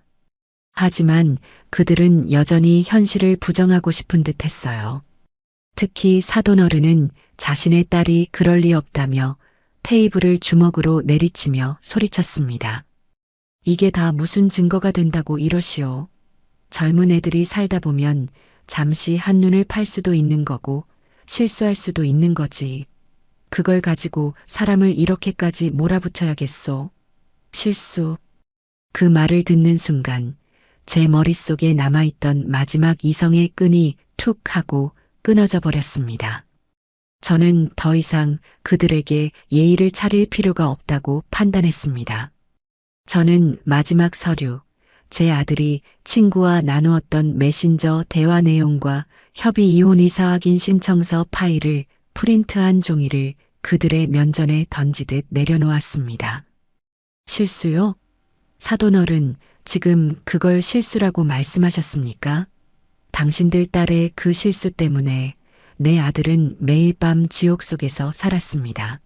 하지만 그들은 여전히 현실을 부정하고 싶은 듯 했어요. 특히 사돈어른은 자신의 딸이 그럴 리 없다며 테이블을 주먹으로 내리치며 소리쳤습니다. 이게 다 무슨 증거가 된다고 이러시오. 젊은 애들이 살다 보면 잠시 한눈을 팔 수도 있는 거고 실수할 수도 있는 거지. 그걸 가지고 사람을 이렇게까지 몰아붙여야겠소. 실수. 그 말을 듣는 순간 제 머릿속에 남아있던 마지막 이성의 끈이 툭 하고 끊어져 버렸습니다. 저는 더 이상 그들에게 예의를 차릴 필요가 없다고 판단했습니다. 저는 마지막 서류, 제 아들이 친구와 나누었던 메신저 대화 내용과 협의 이혼 이사 확인 신청서 파일을 프린트한 종이를 그들의 면전에 던지듯 내려놓았습니다. 실수요? 사돈어른, 지금 그걸 실수라고 말씀하셨습니까? 당신들 딸의 그 실수 때문에 내 아들은 매일 밤 지옥 속에서 살았습니다.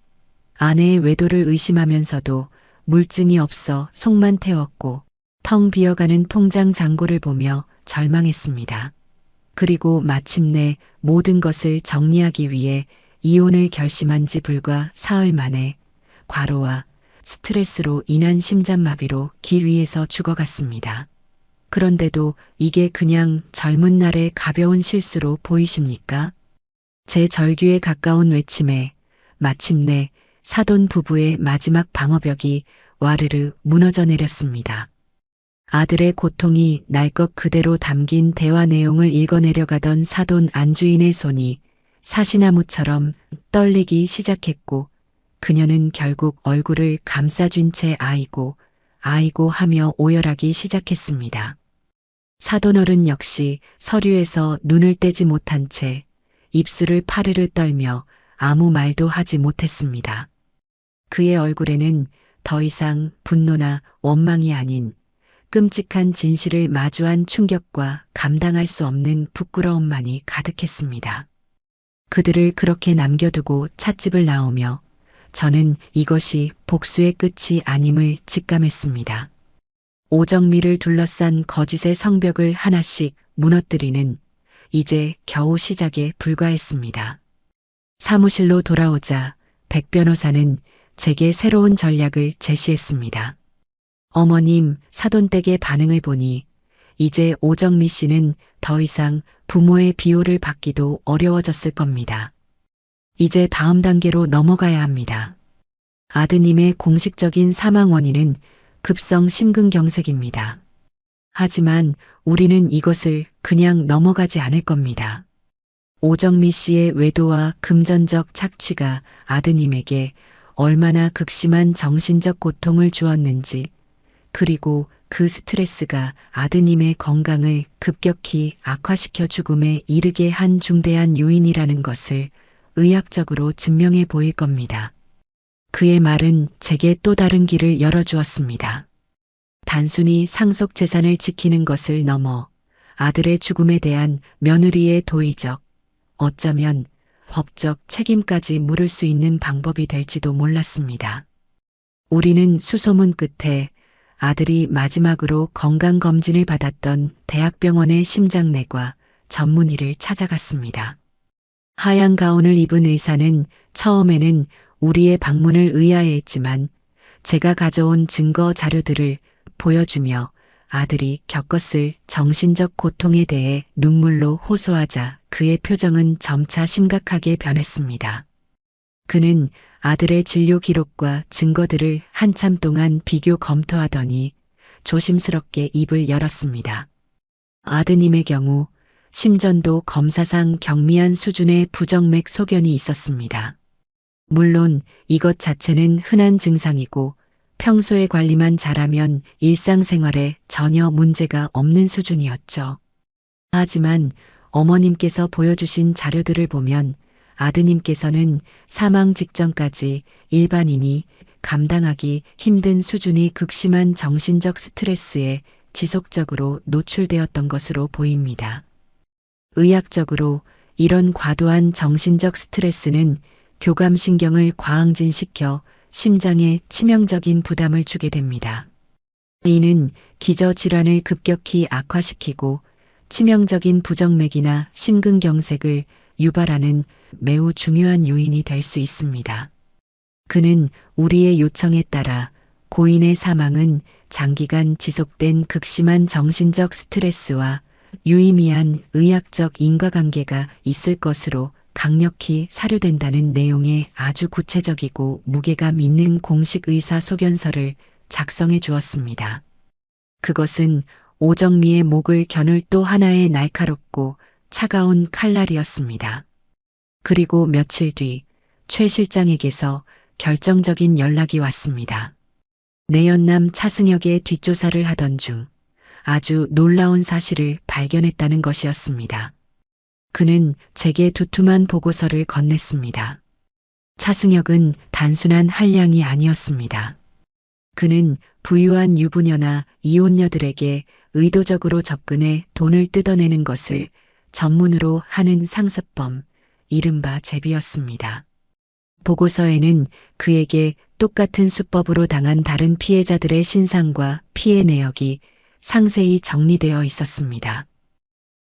아내의 외도를 의심하면서도 물증이 없어 속만 태웠고 텅 비어가는 통장 잔고를 보며 절망했습니다. 그리고 마침내 모든 것을 정리하기 위해 이혼을 결심한 지 불과 사흘 만에 과로와 스트레스로 인한 심장마비로 길 위에서 죽어갔습니다. 그런데도 이게 그냥 젊은 날의 가벼운 실수로 보이십니까? 제 절규에 가까운 외침에 마침내 사돈 부부의 마지막 방어벽이 와르르 무너져 내렸습니다. 아들의 고통이 날 것 그대로 담긴 대화 내용을 읽어내려가던 사돈 안주인의 손이 사시나무처럼 떨리기 시작했고 그녀는 결국 얼굴을 감싸쥔 채 아이고 하며 오열하기 시작했습니다. 사돈어른 역시 서류에서 눈을 떼지 못한 채 입술을 파르르 떨며 아무 말도 하지 못했습니다. 그의 얼굴에는 더 이상 분노나 원망이 아닌 끔찍한 진실을 마주한 충격과 감당할 수 없는 부끄러움만이 가득했습니다. 그들을 그렇게 남겨두고 찻집을 나오며 저는 이것이 복수의 끝이 아님을 직감했습니다. 오정미를 둘러싼 거짓의 성벽을 하나씩 무너뜨리는 이제 겨우 시작에 불과했습니다. 사무실로 돌아오자 백 변호사는 제게 새로운 전략을 제시했습니다. 어머님, 사돈댁의 반응을 보니 이제 오정미 씨는 더 이상 부모의 비호를 받기도 어려워졌을 겁니다. 이제 다음 단계로 넘어가야 합니다. 아드님의 공식적인 사망 원인은 급성 심근경색입니다. 하지만 우리는 이것을 그냥 넘어가지 않을 겁니다. 오정미 씨의 외도와 금전적 착취가 아드님에게 얼마나 극심한 정신적 고통을 주었는지, 그리고 그 스트레스가 아드님의 건강을 급격히 악화시켜 죽음에 이르게 한 중대한 요인이라는 것을 의학적으로 증명해 보일 겁니다. 그의 말은 제게 또 다른 길을 열어주었습니다. 단순히 상속 재산을 지키는 것을 넘어 아들의 죽음에 대한 며느리의 도의적, 어쩌면 법적 책임까지 물을 수 있는 방법이 될지도 몰랐습니다. 우리는 수소문 끝에 아들이 마지막으로 건강검진을 받았던 대학병원의 심장내과 전문의를 찾아갔습니다. 하얀 가운을 입은 의사는 처음에는 우리의 방문을 의아해했지만 제가 가져온 증거 자료들을 보여주며 아들이 겪었을 정신적 고통에 대해 눈물로 호소하자 그의 표정은 점차 심각하게 변했습니다. 그는 아들의 진료 기록과 증거들을 한참 동안 비교 검토하더니 조심스럽게 입을 열었습니다. 아드님의 경우 심전도 검사상 경미한 수준의 부정맥 소견이 있었습니다. 물론 이것 자체는 흔한 증상이고 평소에 관리만 잘하면 일상생활에 전혀 문제가 없는 수준이었죠. 하지만 어머님께서 보여주신 자료들을 보면 아드님께서는 사망 직전까지 일반인이 감당하기 힘든 수준의 극심한 정신적 스트레스에 지속적으로 노출되었던 것으로 보입니다. 의학적으로 이런 과도한 정신적 스트레스는 교감신경을 과항진시켜 심장에 치명적인 부담을 주게 됩니다. 이는 기저질환을 급격히 악화시키고 치명적인 부정맥이나 심근경색을 유발하는 매우 중요한 요인이 될 수 있습니다. 그는 우리의 요청에 따라 고인의 사망은 장기간 지속된 극심한 정신적 스트레스와 유의미한 의학적 인과관계가 있을 것으로 강력히 사료된다는 내용의 아주 구체적이고 무게감 있는 공식 의사 소견서를 작성해 주었습니다. 그것은 오정미의 목을 겨눌 또 하나의 날카롭고 차가운 칼날이었습니다. 그리고 며칠 뒤 최 실장에게서 결정적인 연락이 왔습니다. 내연남 차승혁의 뒷조사를 하던 중 아주 놀라운 사실을 발견했다는 것이었습니다. 그는 제게 두툼한 보고서를 건넸습니다. 차승혁은 단순한 한량이 아니었습니다. 그는 부유한 유부녀나 이혼녀들에게 의도적으로 접근해 돈을 뜯어내는 것을 전문으로 하는 상습범, 이른바 제비였습니다. 보고서에는 그에게 똑같은 수법으로 당한 다른 피해자들의 신상과 피해 내역이 상세히 정리되어 있었습니다.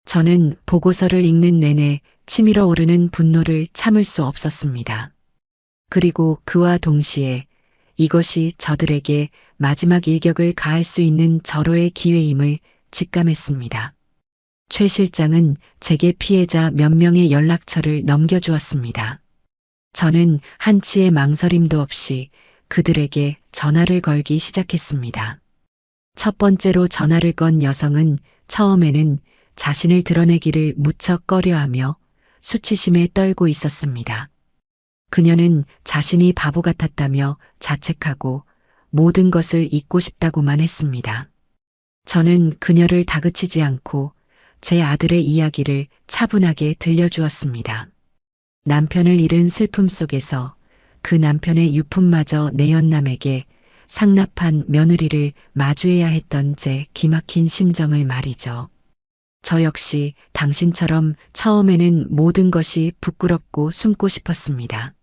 저는 보고서를 읽는 내내 치밀어 오르는 분노를 참을 수 없었습니다. 그리고 그와 동시에 이것이 저들에게 마지막 일격을 가할 수 있는 절호의 기회임을 직감했습니다. 최 실장은 제게 피해자 몇 명의 연락처를 넘겨주었습니다. 저는 한치의 망설임도 없이 그들에게 전화를 걸기 시작했습니다. 첫 번째로 전화를 건 여성은 처음에는 자신을 드러내기를 무척 꺼려하며 수치심에 떨고 있었습니다. 그녀는 자신이 바보 같았다며 자책하고 모든 것을 잊고 싶다고만 했습니다. 저는 그녀를 다그치지 않고 제 아들의 이야기를 차분하게 들려주었습니다. 남편을 잃은 슬픔 속에서 그 남편의 유품마저 내연남에게 상납한 며느리를 마주해야 했던 제 기막힌 심정을 말이죠. 저 역시 당신처럼 처음에는 모든 것이 부끄럽고 숨고 싶었습니다.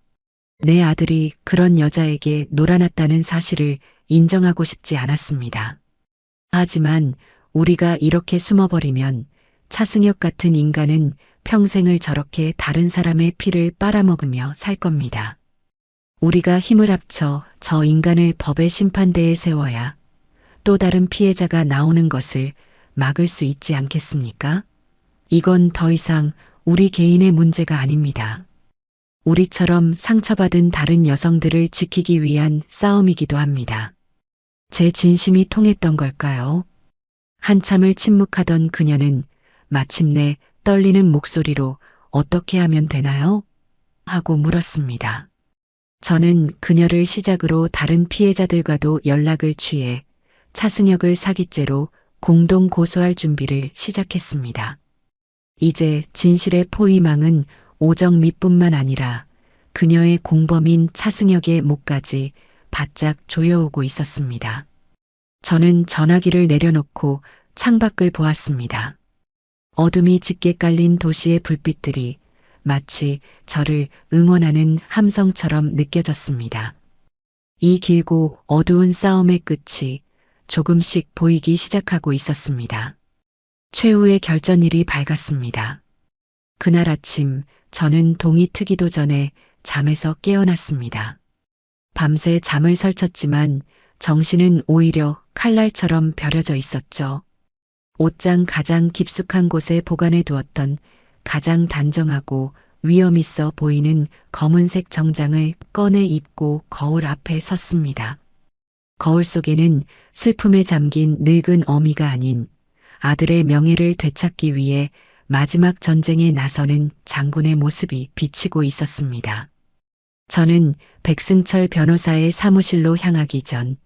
내 아들이 그런 여자에게 놀아났다는 사실을 인정하고 싶지 않았습니다. 하지만 우리가 이렇게 숨어버리면 차승혁 같은 인간은 평생을 저렇게 다른 사람의 피를 빨아먹으며 살 겁니다. 우리가 힘을 합쳐 저 인간을 법의 심판대에 세워야 또 다른 피해자가 나오는 것을 막을 수 있지 않겠습니까? 이건 더 이상 우리 개인의 문제가 아닙니다. 우리처럼 상처받은 다른 여성들을 지키기 위한 싸움이기도 합니다. 제 진심이 통했던 걸까요? 한참을 침묵하던 그녀는 마침내 떨리는 목소리로 어떻게 하면 되나요? 하고 물었습니다. 저는 그녀를 시작으로 다른 피해자들과도 연락을 취해 차승혁을 사기죄로 공동 고소할 준비를 시작했습니다. 이제 진실의 포위망은 오정미뿐만 아니라 그녀의 공범인 차승혁의 목까지 바짝 조여오고 있었습니다. 저는 전화기를 내려놓고 창밖을 보았습니다. 어둠이 짙게 깔린 도시의 불빛들이 마치 저를 응원하는 함성처럼 느껴졌습니다. 이 길고 어두운 싸움의 끝이 조금씩 보이기 시작하고 있었습니다. 최후의 결전일이 밝았습니다. 그날 아침 저는 동이 트기도 전에 잠에서 깨어났습니다. 밤새 잠을 설쳤지만 정신은 오히려 칼날처럼 벼려져 있었죠. 옷장 가장 깊숙한 곳에 보관해 두었던 가장 단정하고 위험 있어 보이는 검은색 정장을 꺼내 입고 거울 앞에 섰습니다. 거울 속에는 슬픔에 잠긴 늙은 어미가 아닌 아들의 명예를 되찾기 위해 마지막 전쟁에 나서는 장군의 모습이 비치고 있었습니다. 저는 백승철 변호사의 사무실로 향하기 전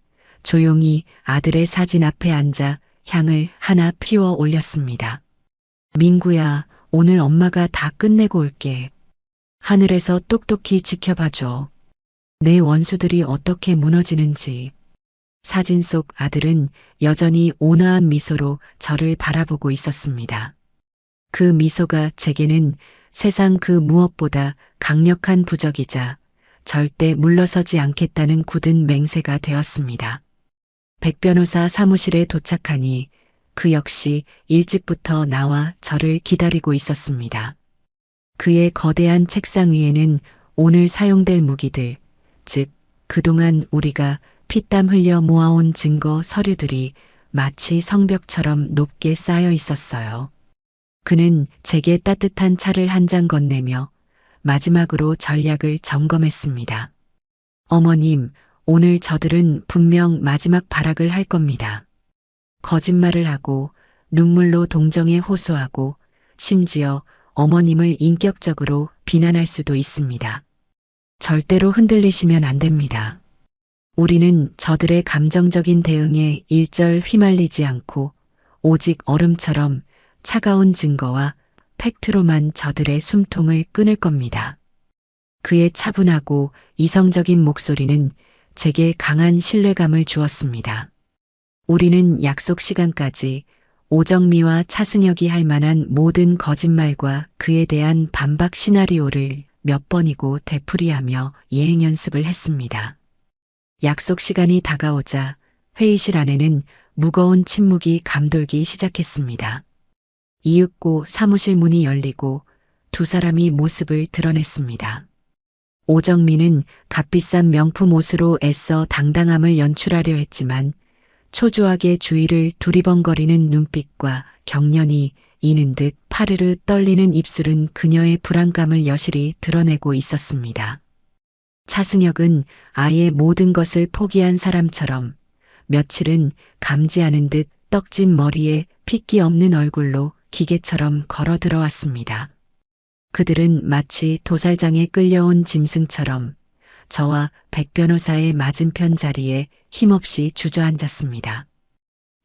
조용히 아들의 사진 앞에 앉아 향을 하나 피워 올렸습니다. 민구야, 오늘 엄마가 다 끝내고 올게. 하늘에서 똑똑히 지켜봐줘. 내 원수들이 어떻게 무너지는지. 사진 속 아들은 여전히 온화한 미소로 저를 바라보고 있었습니다. 그 미소가 제게는 세상 그 무엇보다 강력한 부적이자 절대 물러서지 않겠다는 굳은 맹세가 되었습니다. 백 변호사 사무실에 도착하니 그 역시 일찍부터 나와 저를 기다리고 있었습니다. 그의 거대한 책상 위에는 오늘 사용될 무기들, 즉 그동안 우리가 피땀 흘려 모아온 증거 서류들이 마치 성벽처럼 높게 쌓여 있었어요. 그는 제게 따뜻한 차를 한 잔 건네며 마지막으로 전략을 점검했습니다. 어머님, 오늘 저들은 분명 마지막 발악을 할 겁니다. 거짓말을 하고 눈물로 동정에 호소하고 심지어 어머님을 인격적으로 비난할 수도 있습니다. 절대로 흔들리시면 안 됩니다. 우리는 저들의 감정적인 대응에 일절 휘말리지 않고 오직 얼음처럼 차가운 증거와 팩트로만 저들의 숨통을 끊을 겁니다. 그의 차분하고 이성적인 목소리는 제게 강한 신뢰감을 주었습니다. 우리는 약속 시간까지 오정미와 차승혁이 할 만한 모든 거짓말과 그에 대한 반박 시나리오를 몇 번이고 되풀이하며 예행 연습을 했습니다. 약속 시간이 다가오자 회의실 안에는 무거운 침묵이 감돌기 시작했습니다. 이윽고 사무실 문이 열리고 두 사람이 모습을 드러냈습니다. 오정민은 값비싼 명품 옷으로 애써 당당함을 연출하려 했지만 초조하게 주위를 두리번거리는 눈빛과 경련이 이는 듯 파르르 떨리는 입술은 그녀의 불안감을 여실히 드러내고 있었습니다. 차승혁은 아예 모든 것을 포기한 사람처럼 며칠은 감지하는 듯 떡진 머리에 핏기 없는 얼굴로 기계처럼 걸어 들어왔습니다. 그들은 마치 도살장에 끌려온 짐승처럼 저와 백 변호사의 맞은편 자리에 힘없이 주저앉았습니다.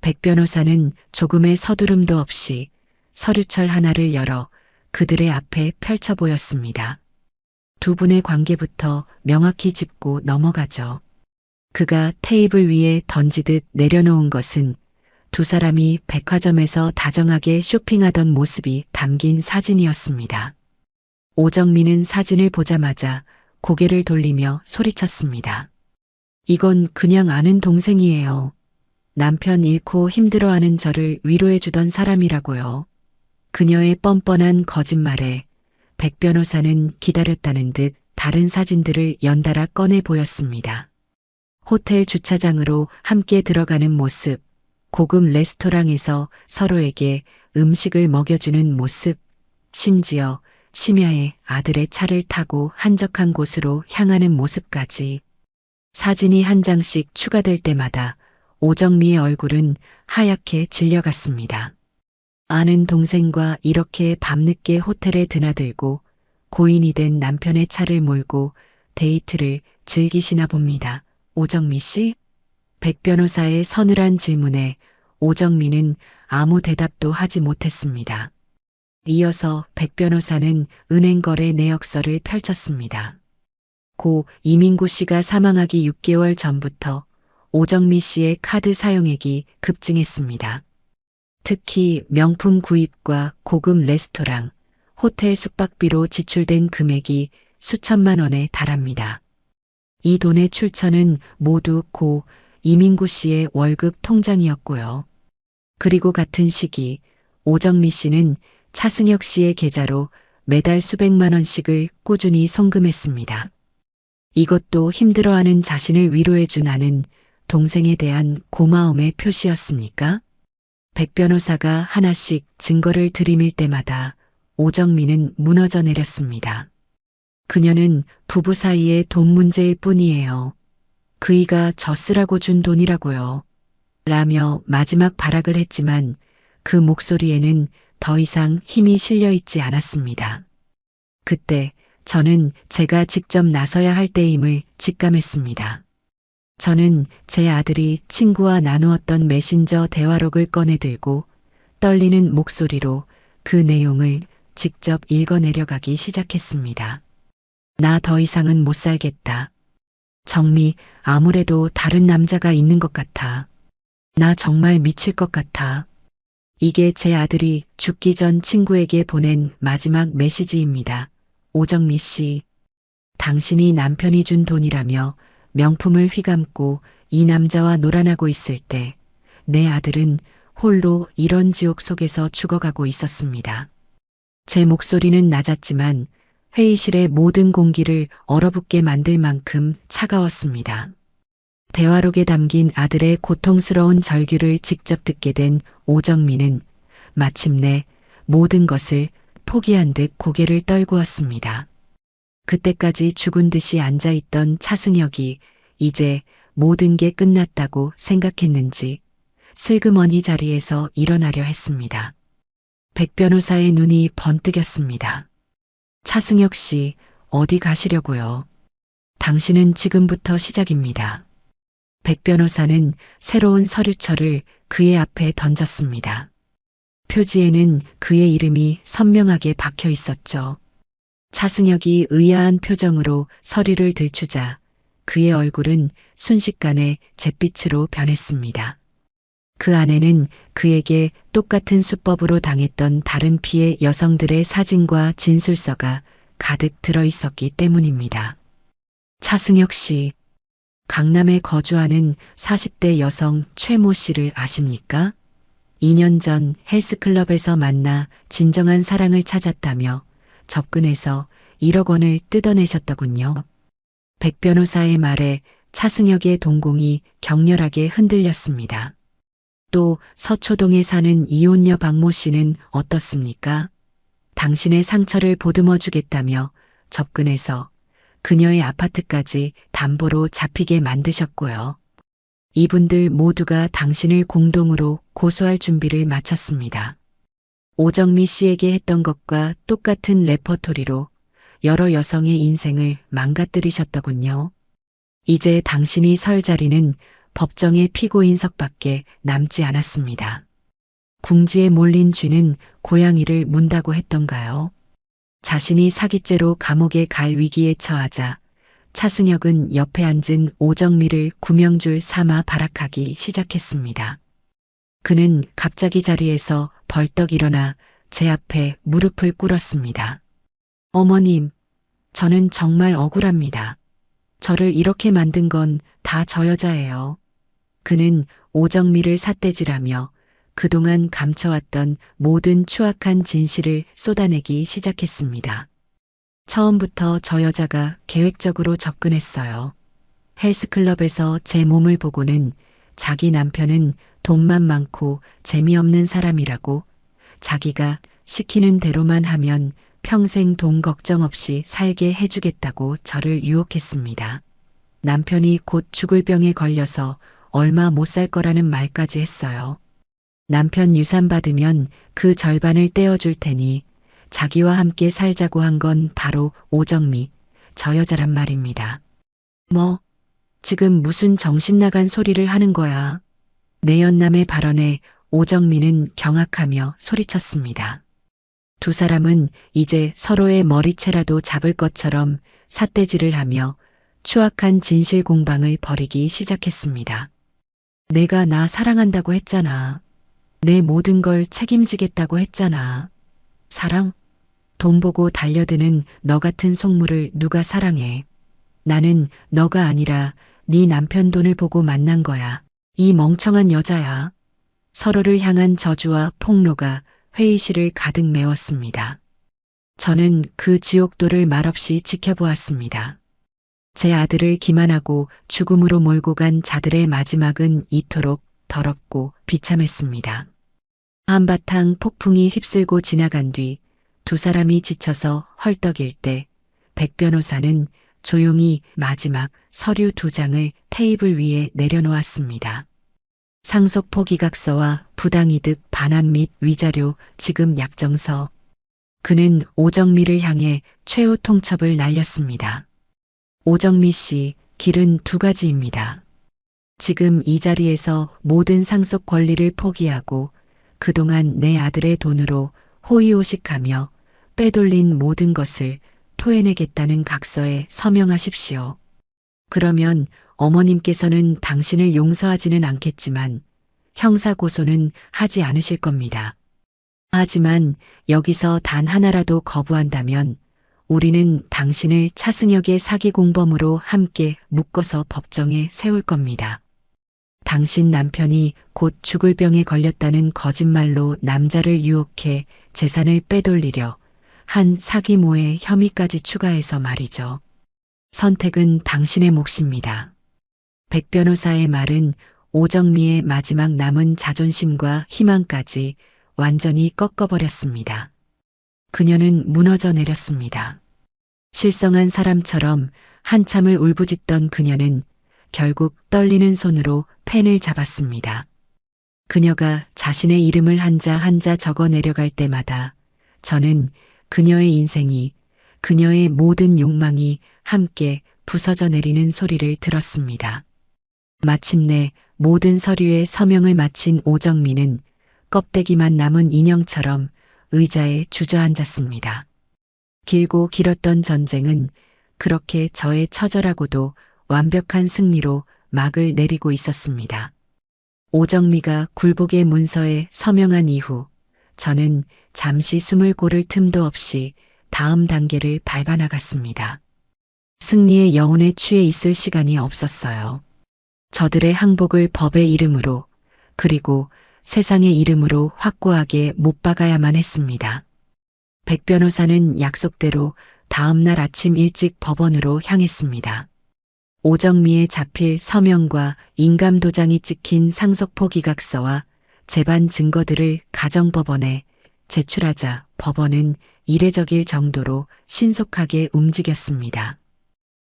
백 변호사는 조금의 서두름도 없이 서류철 하나를 열어 그들의 앞에 펼쳐 보였습니다. 두 분의 관계부터 명확히 짚고 넘어가죠. 그가 테이블 위에 던지듯 내려놓은 것은 두 사람이 백화점에서 다정하게 쇼핑하던 모습이 담긴 사진이었습니다. 오정민은 사진을 보자마자 고개를 돌리며 소리쳤습니다. 이건 그냥 아는 동생이에요. 남편 잃고 힘들어하는 저를 위로해주던 사람이라고요. 그녀의 뻔뻔한 거짓말에 백 변호사는 기다렸다는 듯 다른 사진들을 연달아 꺼내 보였습니다. 호텔 주차장으로 함께 들어가는 모습, 고급 레스토랑에서 서로에게 음식을 먹여주는 모습, 심지어 심야에 아들의 차를 타고 한적한 곳으로 향하는 모습까지. 사진이 한 장씩 추가될 때마다 오정미의 얼굴은 하얗게 질려갔습니다. 아는 동생과 이렇게 밤늦게 호텔에 드나들고 고인이 된 남편의 차를 몰고 데이트를 즐기시나 봅니다. 오정미 씨? 백 변호사의 서늘한 질문에 오정미는 아무 대답도 하지 못했습니다. 이어서 백 변호사는 은행거래 내역서를 펼쳤습니다. 고 이민구 씨가 사망하기 6개월 전부터 오정미 씨의 카드 사용액이 급증했습니다. 특히 명품 구입과 고급 레스토랑, 호텔 숙박비로 지출된 금액이 수천만 원에 달합니다. 이 돈의 출처는 모두 고 이민구 씨의 월급 통장이었고요. 그리고 같은 시기 오정미 씨는 차승혁 씨의 계좌로 매달 수백만 원씩을 꾸준히 송금했습니다. 이것도 힘들어하는 자신을 위로해준 아는 동생에 대한 고마움의 표시였습니까? 백 변호사가 하나씩 증거를 들이밀 때마다 오정미는 무너져 내렸습니다. 그녀는 부부 사이의 돈 문제일 뿐이에요. 그이가 저 쓰라고 준 돈이라고요. 라며 마지막 발악을 했지만 그 목소리에는 더 이상 힘이 실려 있지 않았습니다. 그때 저는 제가 직접 나서야 할 때임을 직감했습니다. 저는 제 아들이 친구와 나누었던 메신저 대화록을 꺼내 들고 떨리는 목소리로 그 내용을 직접 읽어 내려가기 시작했습니다. 나 더 이상은 못 살겠다. 정미, 아무래도 다른 남자가 있는 것 같아. 나 정말 미칠 것 같아. 이게 제 아들이 죽기 전 친구에게 보낸 마지막 메시지입니다. 오정미 씨, 당신이 남편이 준 돈이라며 명품을 휘감고 이 남자와 놀아나고 있을 때 내 아들은 홀로 이런 지옥 속에서 죽어가고 있었습니다. 제 목소리는 낮았지만 회의실의 모든 공기를 얼어붙게 만들 만큼 차가웠습니다. 대화록에 담긴 아들의 고통스러운 절규를 직접 듣게 된 오정민은 마침내 모든 것을 포기한 듯 고개를 떨구었습니다. 그때까지 죽은 듯이 앉아있던 차승혁이 이제 모든 게 끝났다고 생각했는지 슬그머니 자리에서 일어나려 했습니다. 백 변호사의 눈이 번뜩였습니다. 차승혁 씨, 어디 가시려고요? 당신은 지금부터 시작입니다. 백 변호사는 새로운 서류철을 그의 앞에 던졌습니다. 표지에는 그의 이름이 선명하게 박혀 있었죠. 차승혁이 의아한 표정으로 서류를 들추자 그의 얼굴은 순식간에 잿빛으로 변했습니다. 그 안에는 그에게 똑같은 수법으로 당했던 다른 피해 여성들의 사진과 진술서가 가득 들어 있었기 때문입니다. 차승혁 씨, 강남에 거주하는 40대 여성 최모 씨를 아십니까? 2년 전 헬스클럽에서 만나 진정한 사랑을 찾았다며 접근해서 1억 원을 뜯어내셨더군요. 백 변호사의 말에 차승혁의 동공이 격렬하게 흔들렸습니다. 또 서초동에 사는 이혼녀 박모 씨는 어떻습니까? 당신의 상처를 보듬어 주겠다며 접근해서 그녀의 아파트까지 담보로 잡히게 만드셨고요. 이분들 모두가 당신을 공동으로 고소할 준비를 마쳤습니다. 오정미 씨에게 했던 것과 똑같은 레퍼토리로 여러 여성의 인생을 망가뜨리셨더군요. 이제 당신이 설 자리는 법정의 피고인석밖에 남지 않았습니다. 궁지에 몰린 쥐는 고양이를 문다고 했던가요? 자신이 사기죄로 감옥에 갈 위기에 처하자 차승혁은 옆에 앉은 오정미를 구명줄 삼아 발악하기 시작했습니다. 그는 갑자기 자리에서 벌떡 일어나 제 앞에 무릎을 꿇었습니다. 어머님, 저는 정말 억울합니다. 저를 이렇게 만든 건 다 저 여자예요. 그는 오정미를 삿대질하며 그동안 감춰왔던 모든 추악한 진실을 쏟아내기 시작했습니다. 처음부터 저 여자가 계획적으로 접근했어요. 헬스클럽에서 제 몸을 보고는 자기 남편은 돈만 많고 재미없는 사람이라고, 자기가 시키는 대로만 하면 평생 돈 걱정 없이 살게 해주겠다고 저를 유혹했습니다. 남편이 곧 죽을 병에 걸려서 얼마 못 살 거라는 말까지 했어요. 남편 유산 받으면 그 절반을 떼어줄 테니 자기와 함께 살자고 한 건 바로 오정미, 저 여자란 말입니다. 뭐, 지금 무슨 정신 나간 소리를 하는 거야. 내연남의 발언에 오정미는 경악하며 소리쳤습니다. 두 사람은 이제 서로의 머리채라도 잡을 것처럼 삿대질을 하며 추악한 진실 공방을 벌이기 시작했습니다. 내가 나 사랑한다고 했잖아. 내 모든 걸 책임지겠다고 했잖아. 사랑? 돈 보고 달려드는 너 같은 속물을 누가 사랑해. 나는 너가 아니라 네 남편 돈을 보고 만난 거야. 이 멍청한 여자야. 서로를 향한 저주와 폭로가 회의실을 가득 메웠습니다. 저는 그 지옥도를 말없이 지켜보았습니다. 제 아들을 기만하고 죽음으로 몰고 간 자들의 마지막은 이토록 더럽고 비참했습니다. 한바탕 폭풍이 휩쓸고 지나간 뒤 두 사람이 지쳐서 헐떡일 때 백 변호사는 조용히 마지막 서류 2장을 테이블 위에 내려놓았습니다. 상속 포기각서와 부당이득 반환 및 위자료 지급 약정서. 그는 오정미를 향해 최후 통첩을 날렸습니다. 오정미 씨, 길은 2가지입니다. 지금 이 자리에서 모든 상속 권리를 포기하고 그동안 내 아들의 돈으로 호의호식하며 빼돌린 모든 것을 토해내겠다는 각서에 서명하십시오. 그러면 어머님께서는 당신을 용서하지는 않겠지만 형사고소는 하지 않으실 겁니다. 하지만 여기서 단 하나라도 거부한다면 우리는 당신을 차승혁의 사기 공범으로 함께 묶어서 법정에 세울 겁니다. 당신 남편이 곧 죽을 병에 걸렸다는 거짓말로 남자를 유혹해 재산을 빼돌리려 한 사기모의 혐의까지 추가해서 말이죠. 선택은 당신의 몫입니다. 백 변호사의 말은 오정미의 마지막 남은 자존심과 희망까지 완전히 꺾어버렸습니다. 그녀는 무너져 내렸습니다. 실성한 사람처럼 한참을 울부짖던 그녀는 결국 떨리는 손으로 펜을 잡았습니다. 그녀가 자신의 이름을 한자 한자 적어 내려갈 때마다 저는 그녀의 인생이, 그녀의 모든 욕망이 함께 부서져 내리는 소리를 들었습니다. 마침내 모든 서류에 서명을 마친 오정미는 껍데기만 남은 인형처럼 의자에 주저앉았습니다. 길고 길었던 전쟁은 그렇게 저의 처절하고도 완벽한 승리로 막을 내리고 있었습니다. 오정미가 굴복의 문서에 서명한 이후 저는 잠시 숨을 고를 틈도 없이 다음 단계를 밟아 나갔습니다. 승리의 여운에 취해 있을 시간이 없었어요. 저들의 항복을 법의 이름으로 그리고 세상의 이름으로 확고하게 못 박아야만 했습니다. 백 변호사는 약속대로 다음 날 아침 일찍 법원으로 향했습니다. 오정미의 자필 서명과 인감도장이 찍힌 상속포 기각서와 재반 증거들을 가정법원에 제출하자 법원은 이례적일 정도로 신속하게 움직였습니다.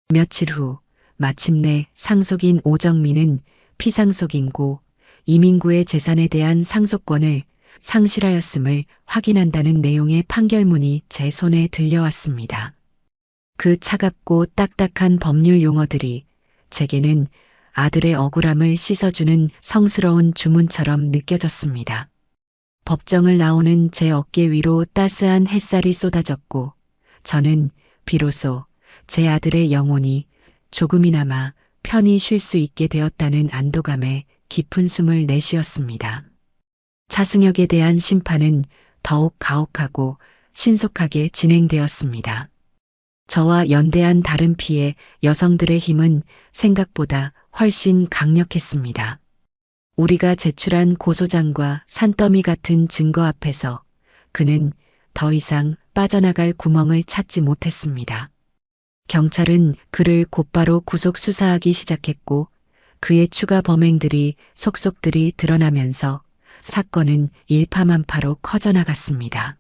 며칠 후 마침내 상속인 오정미는 피상속인고 이민구의 재산에 대한 상속권을 상실하였음을 확인한다는 내용의 판결문이 제 손에 들려왔습니다. 그 차갑고 딱딱한 법률 용어들이 제게는 아들의 억울함을 씻어주는 성스러운 주문처럼 느껴졌습니다. 법정을 나오는 제 어깨 위로 따스한 햇살이 쏟아졌고 저는 비로소 제 아들의 영혼이 조금이나마 편히 쉴 수 있게 되었다는 안도감에 깊은 숨을 내쉬었습니다. 차승혁에 대한 심판은 더욱 가혹하고 신속하게 진행되었습니다. 저와 연대한 다른 피해 여성들의 힘은 생각보다 훨씬 강력했습니다. 우리가 제출한 고소장과 산더미 같은 증거 앞에서 그는 더 이상 빠져나갈 구멍을 찾지 못했습니다. 경찰은 그를 곧바로 구속 수사하기 시작했고 그의 추가 범행들이 속속들이 드러나면서 사건은 일파만파로 커져나갔습니다.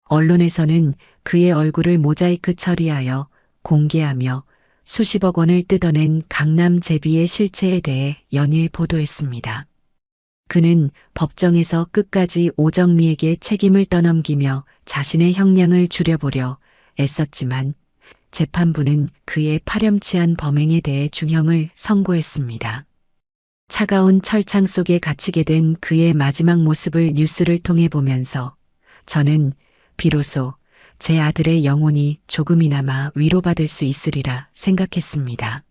언론에서는 그의 얼굴을 모자이크 처리하여 공개하며 수십억 원을 뜯어낸 강남 제비의 실체에 대해 연일 보도했습니다. 그는 법정에서 끝까지 오정미에게 책임을 떠넘기며 자신의 형량을 줄여보려 애썼지만 재판부는 그의 파렴치한 범행에 대해 중형을 선고했습니다. 차가운 철창 속에 갇히게 된 그의 마지막 모습을 뉴스를 통해 보면서 저는 비로소 제 아들의 영혼이 조금이나마 위로받을 수 있으리라 생각했습니다.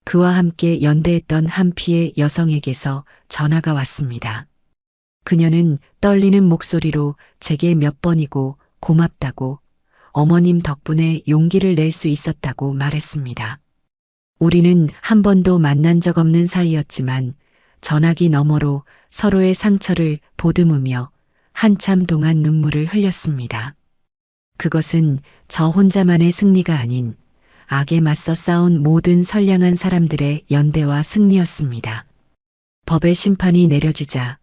그와 함께 연대했던 한 피해 여성에게서 전화가 왔습니다. 그녀는 떨리는 목소리로 제게 몇 번이고 고맙다고 어머님 덕분에 용기를 낼 수 있었다고 말했습니다. 우리는 한 번도 만난 적 없는 사이였지만 전화기 너머로 서로의 상처를 보듬으며 한참 동안 눈물을 흘렸습니다. 그것은 저 혼자만의 승리가 아닌 악에 맞서 싸운 모든 선량한 사람들의 연대와 승리였습니다. 법의 심판이 내려지자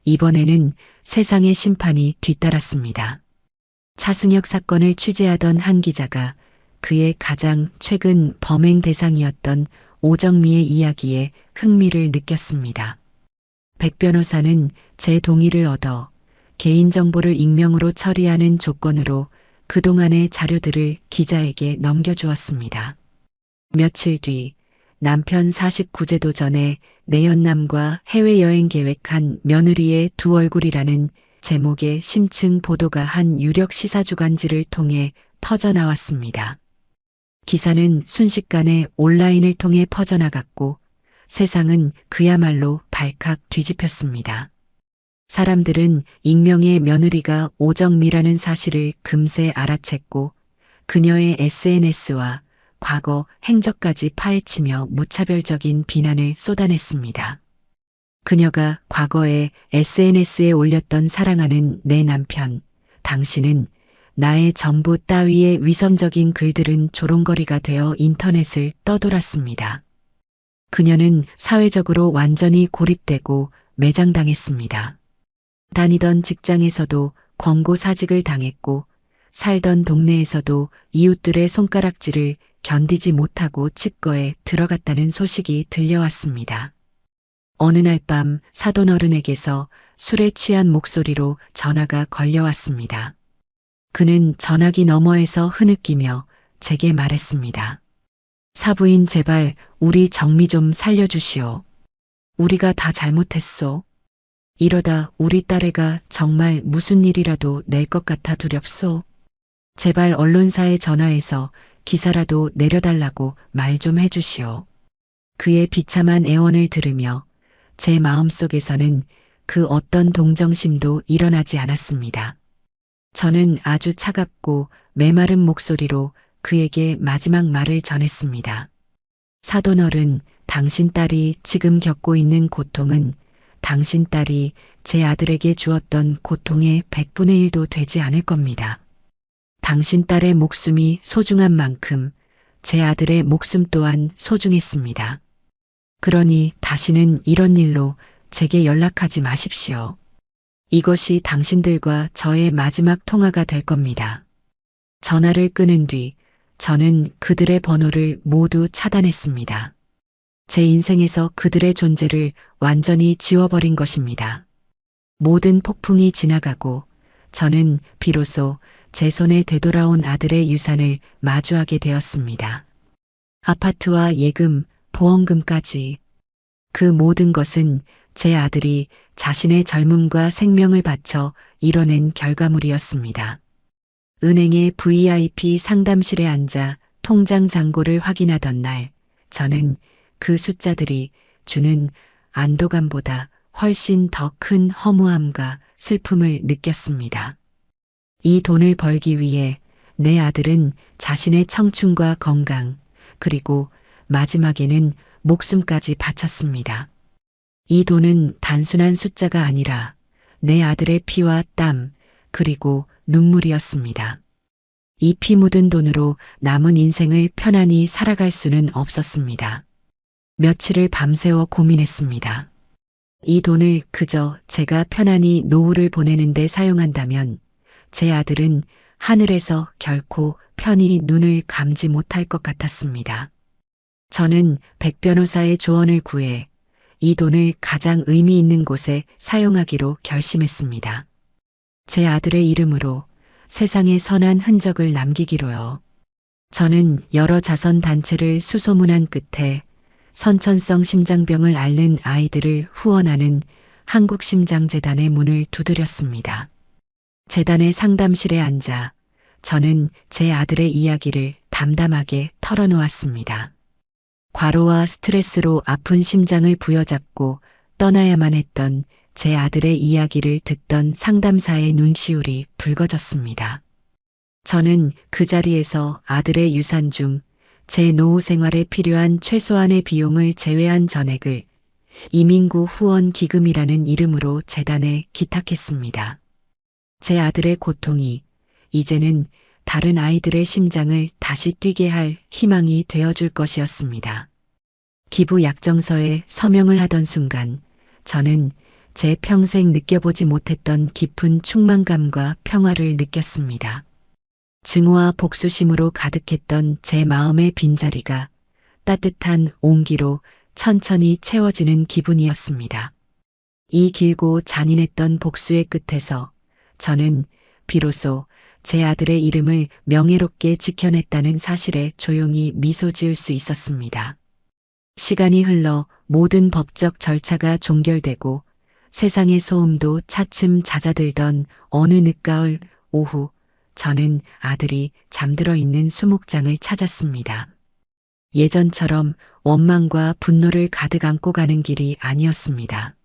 이번에는 세상의 심판이 뒤따랐습니다. 차승혁 사건을 취재하던 한 기자가 그의 가장 최근 범행 대상이었던 오정미의 이야기에 흥미를 느꼈습니다. 백 변호사는 제 동의를 얻어 개인정보를 익명으로 처리하는 조건으로 그동안의 자료들을 기자에게 넘겨주었습니다. 며칠 뒤 남편 49제도 전에 내연남과 해외여행 계획한 며느리의 두 얼굴이라는 제목의 심층 보도가 한 유력 시사주간지를 통해 터져나왔습니다. 기사는 순식간에 온라인을 통해 퍼져나갔고 세상은 그야말로 발칵 뒤집혔습니다. 사람들은 익명의 며느리가 오정미라는 사실을 금세 알아챘고 그녀의 SNS와 과거 행적까지 파헤치며 무차별적인 비난을 쏟아냈습니다. 그녀가 과거에 SNS에 올렸던 사랑하는 내 남편, 당신은 나의 전부 따위의 위선적인 글들은 조롱거리가 되어 인터넷을 떠돌았습니다. 그녀는 사회적으로 완전히 고립되고 매장당했습니다. 다니던 직장에서도 권고사직을 당했고 살던 동네에서도 이웃들의 손가락질을 견디지 못하고 칩거에 들어갔다는 소식이 들려왔습니다. 어느 날 밤 사돈어른에게서 술에 취한 목소리로 전화가 걸려왔습니다. 그는 전화기 너머에서 흐느끼며 제게 말했습니다. 사부인 제발 우리 정미 좀 살려주시오. 우리가 다 잘못했소. 이러다 우리 딸애가 정말 무슨 일이라도 낼 것 같아 두렵소. 제발 언론사에 전화해서 기사라도 내려달라고 말 좀 해주시오. 그의 비참한 애원을 들으며 제 마음속에서는 그 어떤 동정심도 일어나지 않았습니다. 저는 아주 차갑고 메마른 목소리로 그에게 마지막 말을 전했습니다. 사돈어른, 당신 딸이 지금 겪고 있는 고통은 당신 딸이 제 아들에게 주었던 고통의 100분의 1도 되지 않을 겁니다. 당신 딸의 목숨이 소중한 만큼 제 아들의 목숨 또한 소중했습니다. 그러니 다시는 이런 일로 제게 연락하지 마십시오. 이것이 당신들과 저의 마지막 통화가 될 겁니다. 전화를 끊은 뒤 저는 그들의 번호를 모두 차단했습니다. 제 인생에서 그들의 존재를 완전히 지워버린 것입니다. 모든 폭풍이 지나가고 저는 비로소 제 손에 되돌아온 아들의 유산을 마주하게 되었습니다. 아파트와 예금, 보험금까지 그 모든 것은 제 아들이 자신의 젊음과 생명을 바쳐 이뤄낸 결과물이었습니다. 은행의 VIP 상담실에 앉아 통장 잔고를 확인하던 날, 저는 그 숫자들이 주는 안도감보다 훨씬 더 큰 허무함과 슬픔을 느꼈습니다. 이 돈을 벌기 위해 내 아들은 자신의 청춘과 건강, 그리고 마지막에는 목숨까지 바쳤습니다. 이 돈은 단순한 숫자가 아니라 내 아들의 피와 땀, 그리고 눈물이었습니다. 이 피 묻은 돈으로 남은 인생을 편안히 살아갈 수는 없었습니다. 며칠을 밤새워 고민했습니다. 이 돈을 그저 제가 편안히 노후를 보내는 데 사용한다면 제 아들은 하늘에서 결코 편히 눈을 감지 못할 것 같았습니다. 저는 백 변호사의 조언을 구해 이 돈을 가장 의미 있는 곳에 사용하기로 결심했습니다. 제 아들의 이름으로 세상에 선한 흔적을 남기기로요. 저는 여러 자선단체를 수소문한 끝에 선천성 심장병을 앓는 아이들을 후원하는 한국심장재단의 문을 두드렸습니다. 재단의 상담실에 앉아 저는 제 아들의 이야기를 담담하게 털어놓았습니다. 과로와 스트레스로 아픈 심장을 부여잡고 떠나야만 했던 제 아들의 이야기를 듣던 상담사의 눈시울이 붉어졌습니다. 저는 그 자리에서 아들의 유산 중 제 노후 생활에 필요한 최소한의 비용을 제외한 전액을 이민구 후원 기금이라는 이름으로 재단에 기탁했습니다. 제 아들의 고통이 이제는 다른 아이들의 심장을 다시 뛰게 할 희망이 되어줄 것이었습니다. 기부 약정서에 서명을 하던 순간 저는 제 평생 느껴보지 못했던 깊은 충만감과 평화를 느꼈습니다. 증오와 복수심으로 가득했던 제 마음의 빈자리가 따뜻한 온기로 천천히 채워지는 기분이었습니다. 이 길고 잔인했던 복수의 끝에서 저는 비로소 제 아들의 이름을 명예롭게 지켜냈다는 사실에 조용히 미소 지을 수 있었습니다. 시간이 흘러 모든 법적 절차가 종결되고 세상의 소음도 차츰 잦아들던 어느 늦가을 오후, 저는 아들이 잠들어 있는 수목장을 찾았습니다. 예전처럼 원망과 분노를 가득 안고 가는 길이 아니었습니다.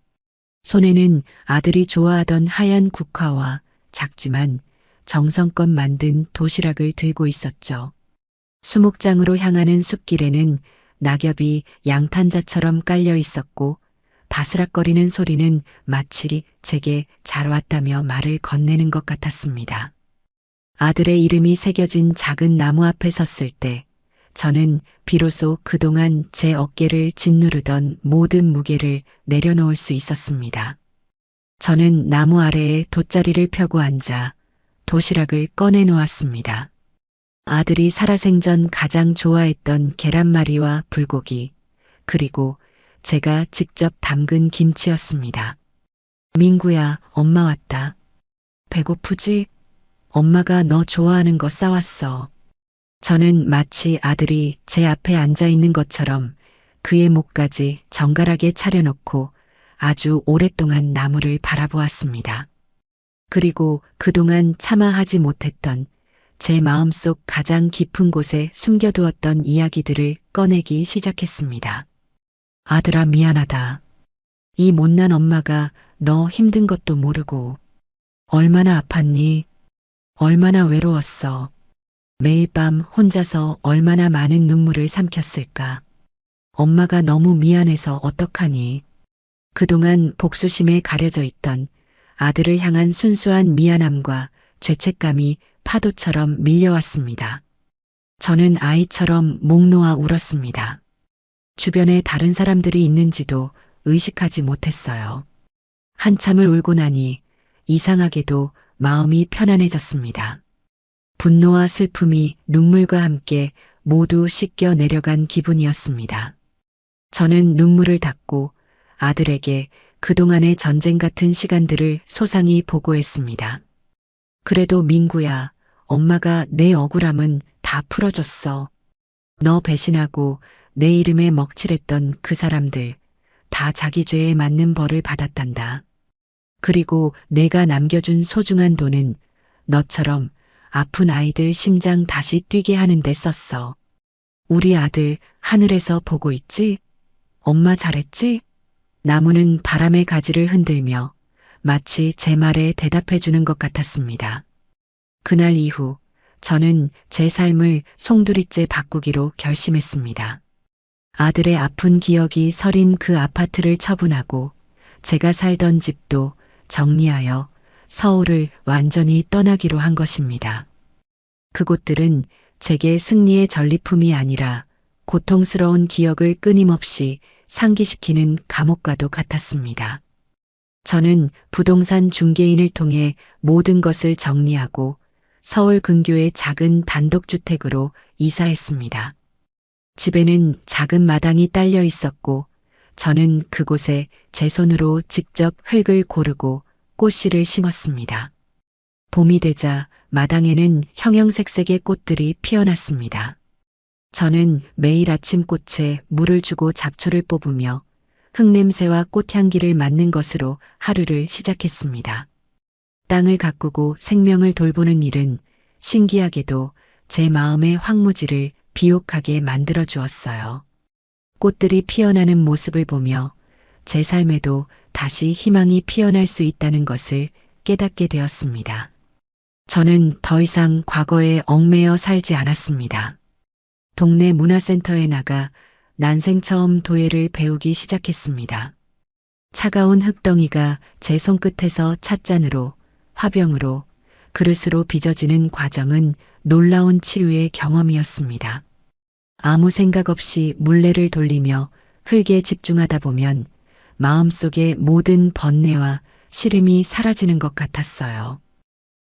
손에는 아들이 좋아하던 하얀 국화와 작지만 정성껏 만든 도시락을 들고 있었죠. 수목장으로 향하는 숲길에는 낙엽이 양탄자처럼 깔려 있었고 바스락거리는 소리는 마치 제게 잘 왔다며 말을 건네는 것 같았습니다. 아들의 이름이 새겨진 작은 나무 앞에 섰을 때 저는 비로소 그동안 제 어깨를 짓누르던 모든 무게를 내려놓을 수 있었습니다. 저는 나무 아래에 돗자리를 펴고 앉아 도시락을 꺼내 놓았습니다. 아들이 살아생전 가장 좋아했던 계란말이와 불고기, 그리고 제가 직접 담근 김치였습니다. 민구야, 엄마 왔다. 배고프지? 엄마가 너 좋아하는 거 싸왔어. 저는 마치 아들이 제 앞에 앉아 있는 것처럼 그의 목까지 정갈하게 차려놓고 아주 오랫동안 나무를 바라보았습니다. 그리고 그동안 참아 하지 못했던 제 마음속 가장 깊은 곳에 숨겨두었던 이야기들을 꺼내기 시작했습니다. 아들아, 미안하다. 이 못난 엄마가 너 힘든 것도 모르고 얼마나 아팠니? 얼마나 외로웠어. 매일 밤 혼자서 얼마나 많은 눈물을 삼켰을까. 엄마가 너무 미안해서 어떡하니. 그동안 복수심에 가려져 있던 아들을 향한 순수한 미안함과 죄책감이 파도처럼 밀려왔습니다. 저는 아이처럼 목 놓아 울었습니다. 주변에 다른 사람들이 있는지도 의식하지 못했어요. 한참을 울고 나니 이상하게도 마음이 편안해졌습니다. 분노와 슬픔이 눈물과 함께 모두 씻겨 내려간 기분이었습니다. 저는 눈물을 닦고 아들에게 그동안의 전쟁 같은 시간들을 소상히 보고했습니다. 그래도 민구야, 엄마가 내 억울함은 다 풀어줬어. 너 배신하고 내 이름에 먹칠했던 그 사람들 다 자기 죄에 맞는 벌을 받았단다. 그리고 내가 남겨준 소중한 돈은 너처럼 아픈 아이들 심장 다시 뛰게 하는 데 썼어. 우리 아들 하늘에서 보고 있지? 엄마 잘했지? 나무는 바람의 가지를 흔들며 마치 제 말에 대답해 주는 것 같았습니다. 그날 이후 저는 제 삶을 송두리째 바꾸기로 결심했습니다. 아들의 아픈 기억이 서린 그 아파트를 처분하고 제가 살던 집도 정리하여 서울을 완전히 떠나기로 한 것입니다. 그곳들은 제게 승리의 전리품이 아니라 고통스러운 기억을 끊임없이 상기시키는 감옥과도 같았습니다. 저는 부동산 중개인을 통해 모든 것을 정리하고 서울 근교의 작은 단독주택으로 이사했습니다. 집에는 작은 마당이 딸려 있었고 저는 그곳에 제 손으로 직접 흙을 고르고 꽃씨를 심었습니다. 봄이 되자 마당에는 형형색색의 꽃들이 피어났습니다. 저는 매일 아침 꽃에 물을 주고 잡초를 뽑으며 흙냄새와 꽃향기를 맡는 것으로 하루를 시작했습니다. 땅을 가꾸고 생명을 돌보는 일은 신기하게도 제 마음의 황무지를 비옥하게 만들어 주었어요. 꽃들이 피어나는 모습을 보며 제 삶에도 다시 희망이 피어날 수 있다는 것을 깨닫게 되었습니다. 저는 더 이상 과거에 얽매여 살지 않았습니다. 동네 문화센터에 나가 난생 처음 도예를 배우기 시작했습니다. 차가운 흙덩이가 제 손끝에서 찻잔으로, 화병으로, 그릇으로 빚어지는 과정은 놀라운 치유의 경험이었습니다. 아무 생각 없이 물레를 돌리며 흙에 집중하다 보면 마음속의 모든 번뇌와 시름이 사라지는 것 같았어요.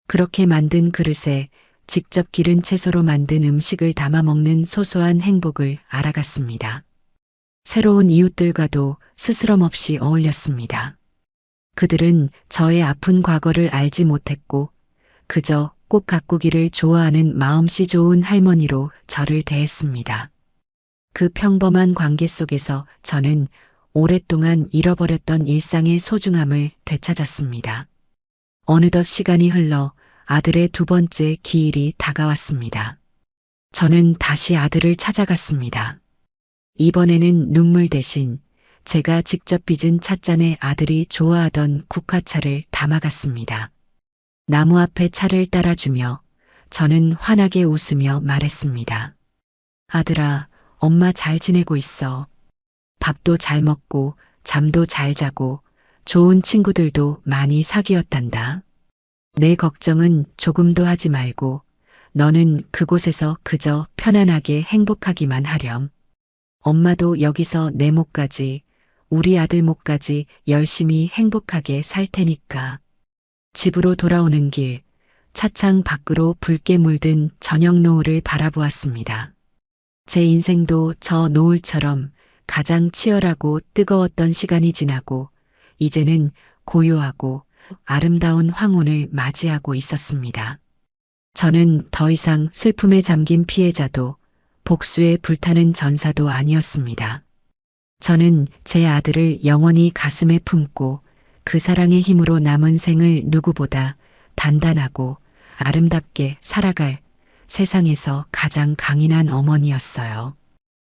그렇게 만든 그릇에 직접 기른 채소로 만든 음식을 담아 먹는 소소한 행복을 알아갔습니다. 새로운 이웃들과도 스스럼 없이 어울렸습니다. 그들은 저의 아픈 과거를 알지 못했고 그저 꽃 가꾸기를 좋아하는 마음씨 좋은 할머니로 저를 대했습니다. 그 평범한 관계 속에서 저는 오랫동안 잃어버렸던 일상의 소중함을 되찾았습니다. 어느덧 시간이 흘러 아들의 두 번째 기일이 다가왔습니다. 저는 다시 아들을 찾아갔습니다. 이번에는 눈물 대신 제가 직접 빚은 찻잔에 아들이 좋아하던 국화차를 담아갔습니다. 나무 앞에 차를 따라주며 저는 환하게 웃으며 말했습니다. 아들아, 엄마 잘 지내고 있어. 밥도 잘 먹고 잠도 잘 자고 좋은 친구들도 많이 사귀었단다. 내 걱정은 조금도 하지 말고 너는 그곳에서 그저 편안하게 행복하기만 하렴. 엄마도 여기서 내 몫까지 우리 아들 몫까지 열심히 행복하게 살 테니까. 집으로 돌아오는 길, 차창 밖으로 붉게 물든 저녁 노을을 바라보았습니다. 제 인생도 저 노을처럼 가장 치열하고 뜨거웠던 시간이 지나고 이제는 고요하고 아름다운 황혼을 맞이하고 있었습니다. 저는 더 이상 슬픔에 잠긴 피해자도 복수에 불타는 전사도 아니었습니다. 저는 제 아들을 영원히 가슴에 품고 그 사랑의 힘으로 남은 생을 누구보다 단단하고 아름답게 살아갈 세상에서 가장 강인한 어머니였어요.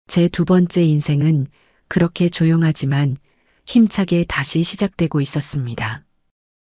제 두 번째 인생은 그렇게 조용하지만 힘차게 다시 시작되고 있었습니다.